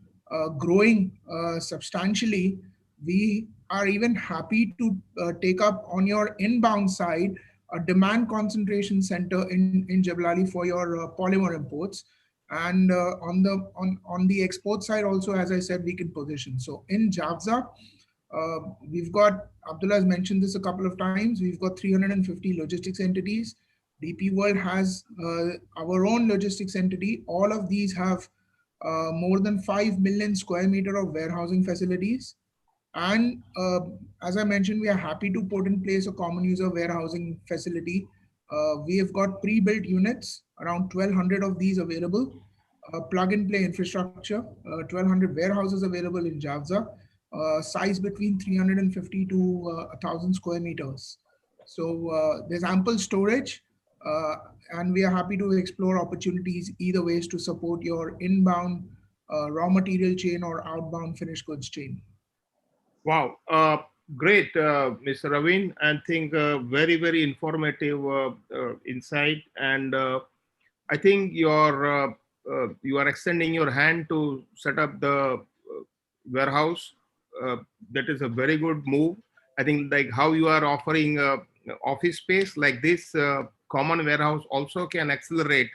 growing substantially, we are even happy to take up on your inbound side a demand concentration center in Jabalali for your polymer imports. And on the export side also, as I said, we can position. So in Javza, we've got, Abdullah has mentioned this a couple of times, we've got 350 logistics entities. DP World has our own logistics entity. All of these have more than 5 million square meter of warehousing facilities. And as I mentioned, we are happy to put in place a common user warehousing facility. We have got pre-built units, around 1,200 of these available. Plug and play infrastructure, 1,200 warehouses available in Javza, size between 350 to 1,000 square meters. So there's ample storage, and we are happy to explore opportunities either ways to support your inbound raw material chain or outbound finished goods chain. Wow, great, Mr. Ravin. I think very, very informative insight. And I think you are extending your hand to set up the warehouse. That is a very good move. I think like how you are offering office space like this, common warehouse also can accelerate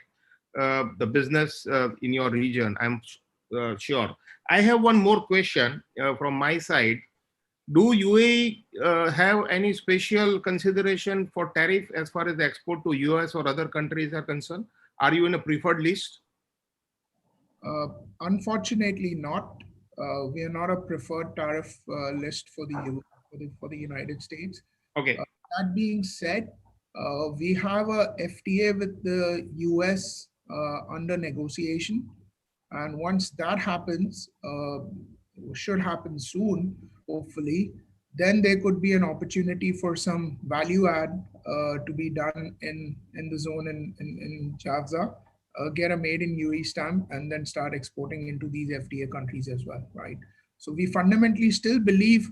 the business in your region, I'm sure. I have one more question from my side. Do UAE have any special consideration for tariff as far as the export to US or other countries are concerned? Are you in a preferred list? Unfortunately not. We are not a preferred tariff list for the United States. Okay. That being said, we have a FTA with the US under negotiation. And once that happens, should happen soon, hopefully, then there could be an opportunity for some value add to be done in the zone in Javza, get a made in UAE stamp, and then start exporting into these FTA countries as well, right? So we fundamentally still believe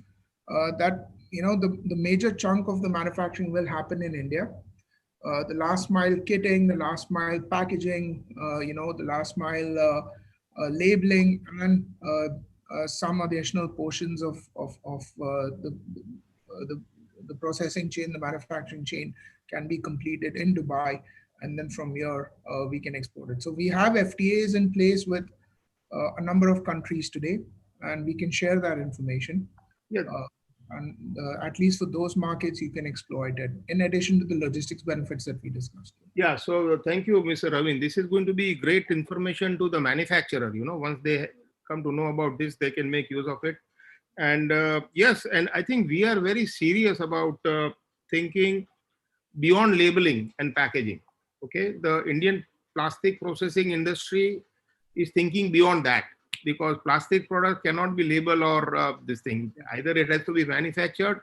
that the major chunk of the manufacturing will happen in India. The last mile kitting, the last mile packaging, the last mile labeling, and some additional portions of the processing chain, the manufacturing chain can be completed in Dubai, and then from here we can export it. So we have FTAs in place with a number of countries today, and we can share that information. Yeah. And at least for those markets, you can exploit it, in addition to the logistics benefits that we discussed. Yeah, so thank you, Mr. Ravin. This is going to be great information to the manufacturer. Once they come to know about this, they can make use of it. And yes, and I think we are very serious about thinking beyond labeling and packaging. Okay, the Indian plastic processing industry is thinking beyond that, because plastic product cannot be labeled or this thing. Either it has to be manufactured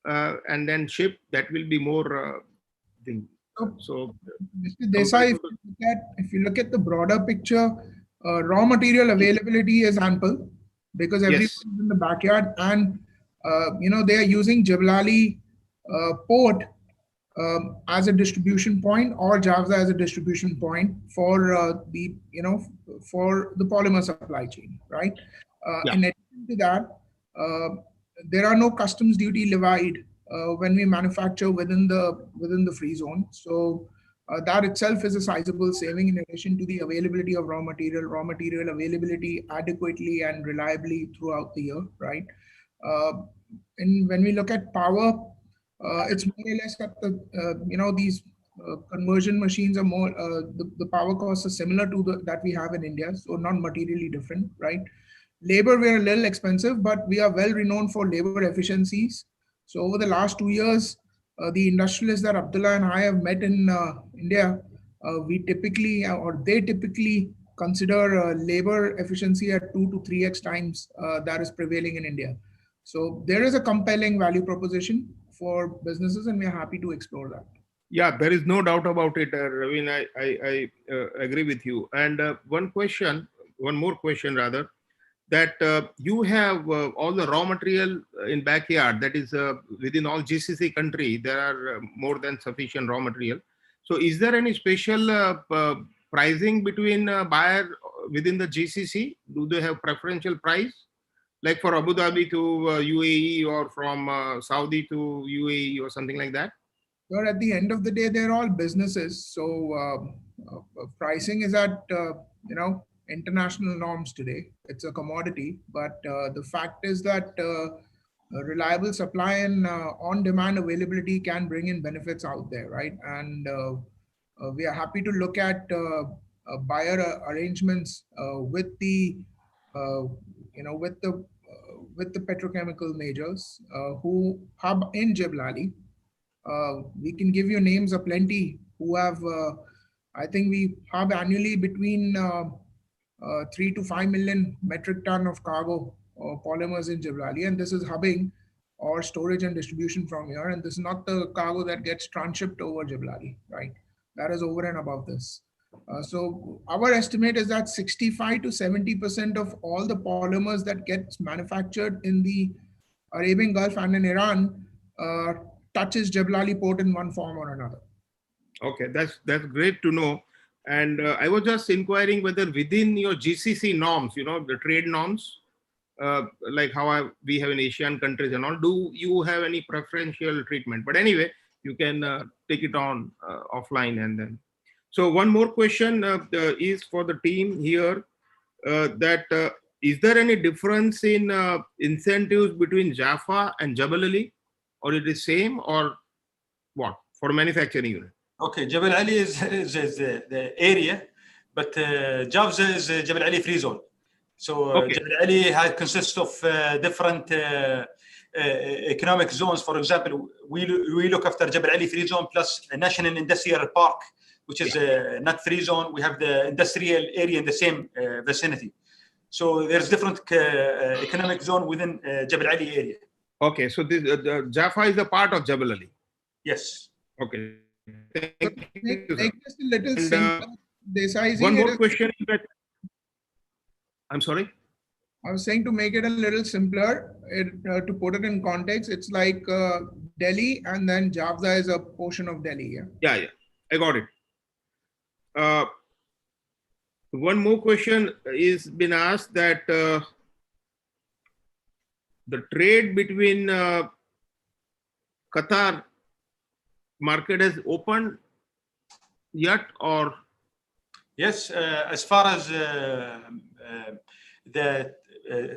and then shipped. That will be more thing. So, Mr. Desai, if you look at the broader picture, raw material availability is ample because everyone's in the backyard, and they are using Jabalali port as a distribution point, or Javza as a distribution point for the polymer supply chain, right? In addition to that, there are no customs duty levied when we manufacture within the free zone. So that itself is a sizable saving, in addition to the availability of raw material availability adequately and reliably throughout the year, right? And when we look at power, it's more or less at the, these conversion machines are more, the power costs are similar to that we have in India, so not materially different, right? Labor, we're a little expensive, but we are well renowned for labor efficiencies. So over the last 2 years, the industrialists that Abdullah and I have met in India, they typically consider labor efficiency at 2 to 3x times that is prevailing in India. So there is a compelling value proposition for businesses, and we're happy to explore that. Yeah, there is no doubt about it, Ravin. I agree with you. And one more question rather. that you have all the raw material in backyard. That is within all GCC country, there are more than sufficient raw material. So is there any special pricing between buyer within the GCC? Do they have preferential price? Like for Abu Dhabi to UAE, or from Saudi to UAE, or something like that? But at the end of the day, they're all businesses. So pricing is at international norms today. It's a commodity, but the fact is that a reliable supply and on-demand availability can bring in benefits out there, right? And we are happy to look at buyer arrangements with the with the petrochemical majors who hub in Jebel Ali. We can give you names aplenty who have, I think we hub annually between 3 to 5 million metric ton of cargo or polymers in Jebel Ali. And this is hubbing or storage and distribution from here. And this is not the cargo that gets transshipped over Jebel Ali, right? That is over and above this. So our estimate is that 65 to 70% of all the polymers that gets manufactured in the Arabian Gulf and in Iran touches Jebel Ali port in one form or another. Okay, that's great to know. And I was just inquiring whether within your GCC norms, the trade norms, like how we have in Asian countries and all, do you have any preferential treatment? But anyway, you can take it on offline. And then, so one more question is for the team here, that is there any difference in incentives between Jaffa and Jebel Ali, or it is same, or what for manufacturing unit? Okay, Jebel Ali is the area, but Jafza is Jebel Ali free zone. So Jebel Ali consists of different economic zones. For example, we look after Jebel Ali free zone plus a national industrial park, which is not free zone. We have the industrial area in the same vicinity. So there's different economic zone within Jebel Ali area. Okay, so this Jaffa is a part of Jebel Ali. Yes. Okay. Make this a little simpler. One more question. I'm sorry? I was saying, to make it a little simpler, to put it in context, it's like Delhi, and then Jafza is a portion of Delhi. Yeah, I got it. One more question is been asked, that the trade between Qatar market has opened yet, or? Yes, as far as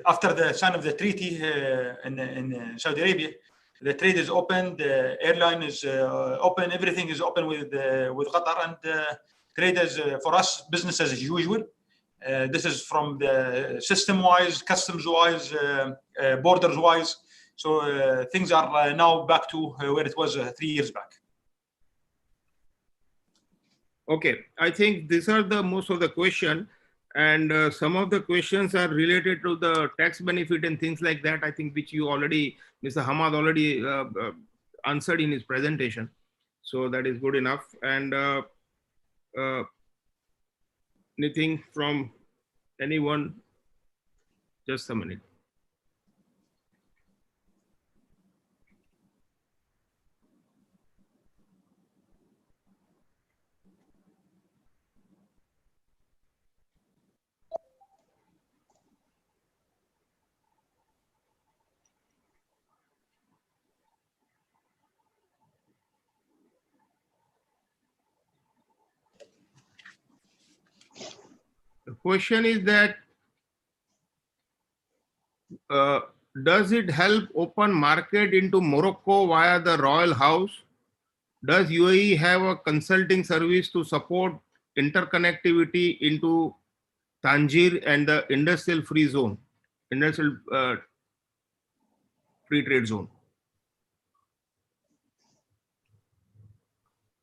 after the sign of the treaty in Saudi Arabia, the trade is open, the airline is open, everything is open with Qatar, and trade is for us business as usual. This is from the system-wise, customs-wise, borders-wise. So things are now back to where it was 3 years back. Okay, I think these are the most of the question, and some of the questions are related to the tax benefit and things like that, I think, which you already, Mr. Hamad already answered in his presentation. So that is good enough. And anything from anyone? Just a minute. The question is that, does it help open market into Morocco via the Royal House? Does UAE have a consulting service to support interconnectivity into Tangier and the industrial free zone, industrial free trade zone?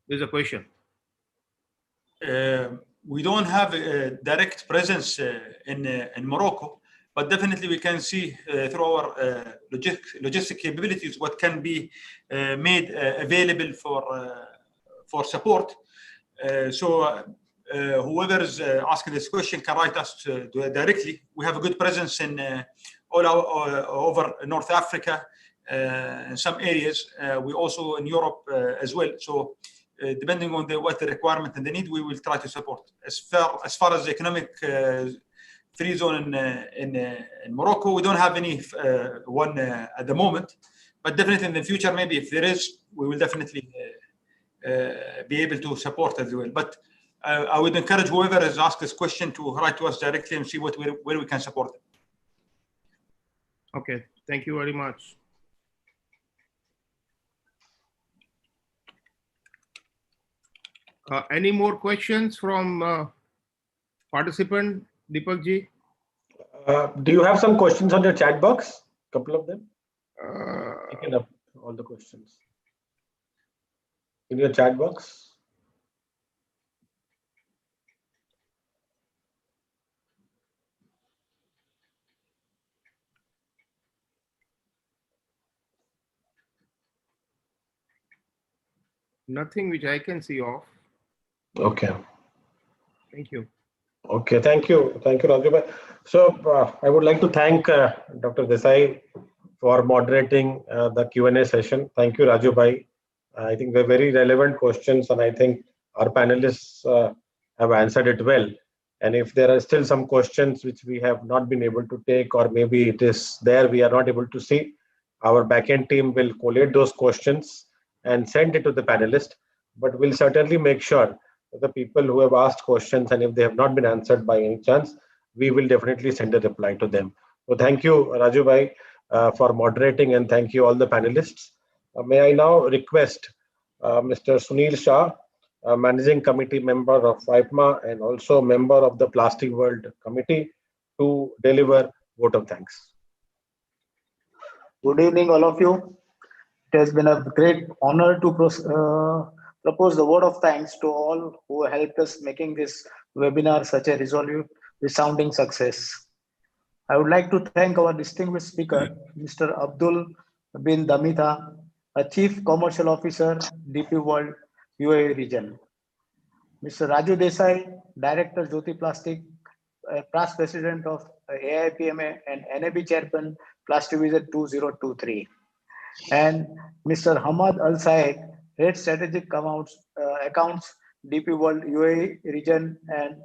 There's a question. We don't have a direct presence in Morocco, but definitely we can see through our logistic capabilities what can be made available for support. So whoever is asking this question can write us directly. We have a good presence in over North Africa, in some areas. We also in Europe as well. So depending on what the requirement and the need, we will try to support. As far as the economic free zone in Morocco, we don't have any one at the moment, but definitely in the future, maybe if there is, we will definitely be able to support as well. But I would encourage whoever has asked this question to write to us directly and see where we can support them. Okay, thank you very much. Any more questions from participant, Deepak ji? Do you have some questions on your chat box? Couple of them? Taken up all the questions. In your chat box? Nothing which I can see of. Okay. Thank you. Okay, thank you. Thank you, Raju bhai. So I would like to thank Dr. Desai for moderating the Q&A session. Thank you, Raju bhai. I think they're very relevant questions, and I think our panelists have answered it well. And if there are still some questions which we have not been able to take, or maybe it is there we are not able to see, our backend team will collate those questions and send it to the panelist. But we'll certainly make sure that the people who have asked questions, and if they have not been answered by any chance, we will definitely send a reply to them. So thank you, Raju bhai, for moderating, and thank you all the panelists. May I now request Mr. Sunil Shah, Managing Committee member of IPMA and also member of the PlastiWorld Committee, to deliver vote of thanks. Good evening, all of you. It has been a great honor to propose the word of thanks to all who helped us making this webinar such a resounding success. I would like to thank our distinguished speaker, Mr. Abdul bin Damita, a Chief Commercial Officer, DP World UAE region. Mr. Raju Desai, Director Jyoti Plastic, past President of AIPMA and NAB Chairman, PlastiVision 2023. And Mr. Hamad Al Saeed, Head Strategic Accounts, DP World UAE region, and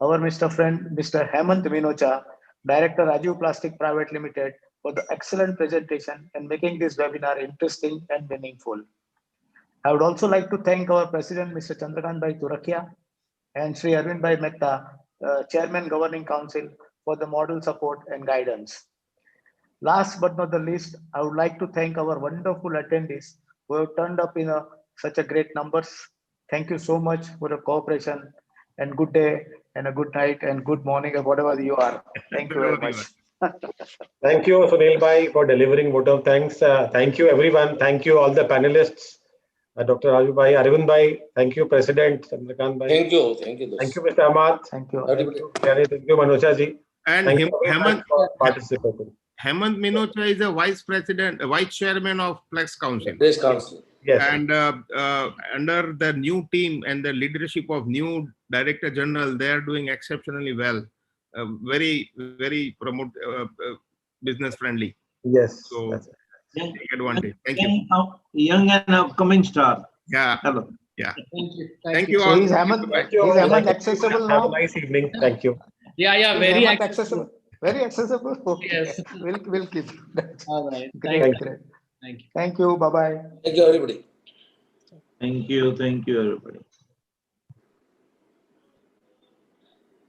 our Mr. Friend, Mr. Hemant Minocha, Director Rajiv Plastic Private Limited, for the excellent presentation and making this webinar interesting and meaningful. I would also like to thank our President, Mr. Chandrakant Bhai Turakia, and Sri Arvind Bhai Mehta, Chairman Governing Council, for the model support and guidance. Last but not the least, I would like to thank our wonderful attendees who have turned up in such a great numbers. Thank you so much for your cooperation, and good day and a good night and good morning or whatever you are. Thank you very much. Thank you, Sunil bhai, for delivering vote of thanks. Thank you, everyone. Thank you, all the panelists. Dr. Raju bhai, Arvind bhai, thank you, President Chandrakant bhai. Thank you. Thank you. Thank you, Mr. Ahmad. Thank you. Thank you, Manocha ji. And Thank you everyone for participating. Hemant Minocha is a Vice Chairman of Plex Council. Plex Council. Yes. And under the new team and the leadership of new Director General, they are doing exceptionally well. Very business friendly. Yes. So take advantage. Thank you. Young and upcoming star. Yeah. Hello. Yeah. Thank you. Thank you So all. is Hemant accessible now? Have a nice evening. Thank you. Yeah, very Hemant accessible. Very accessible. Okay. Yes. We'll keep that. All right. Great. Thank you. Great. Thank you. Thank you. Bye bye. Thank you, everybody. Thank you, everybody.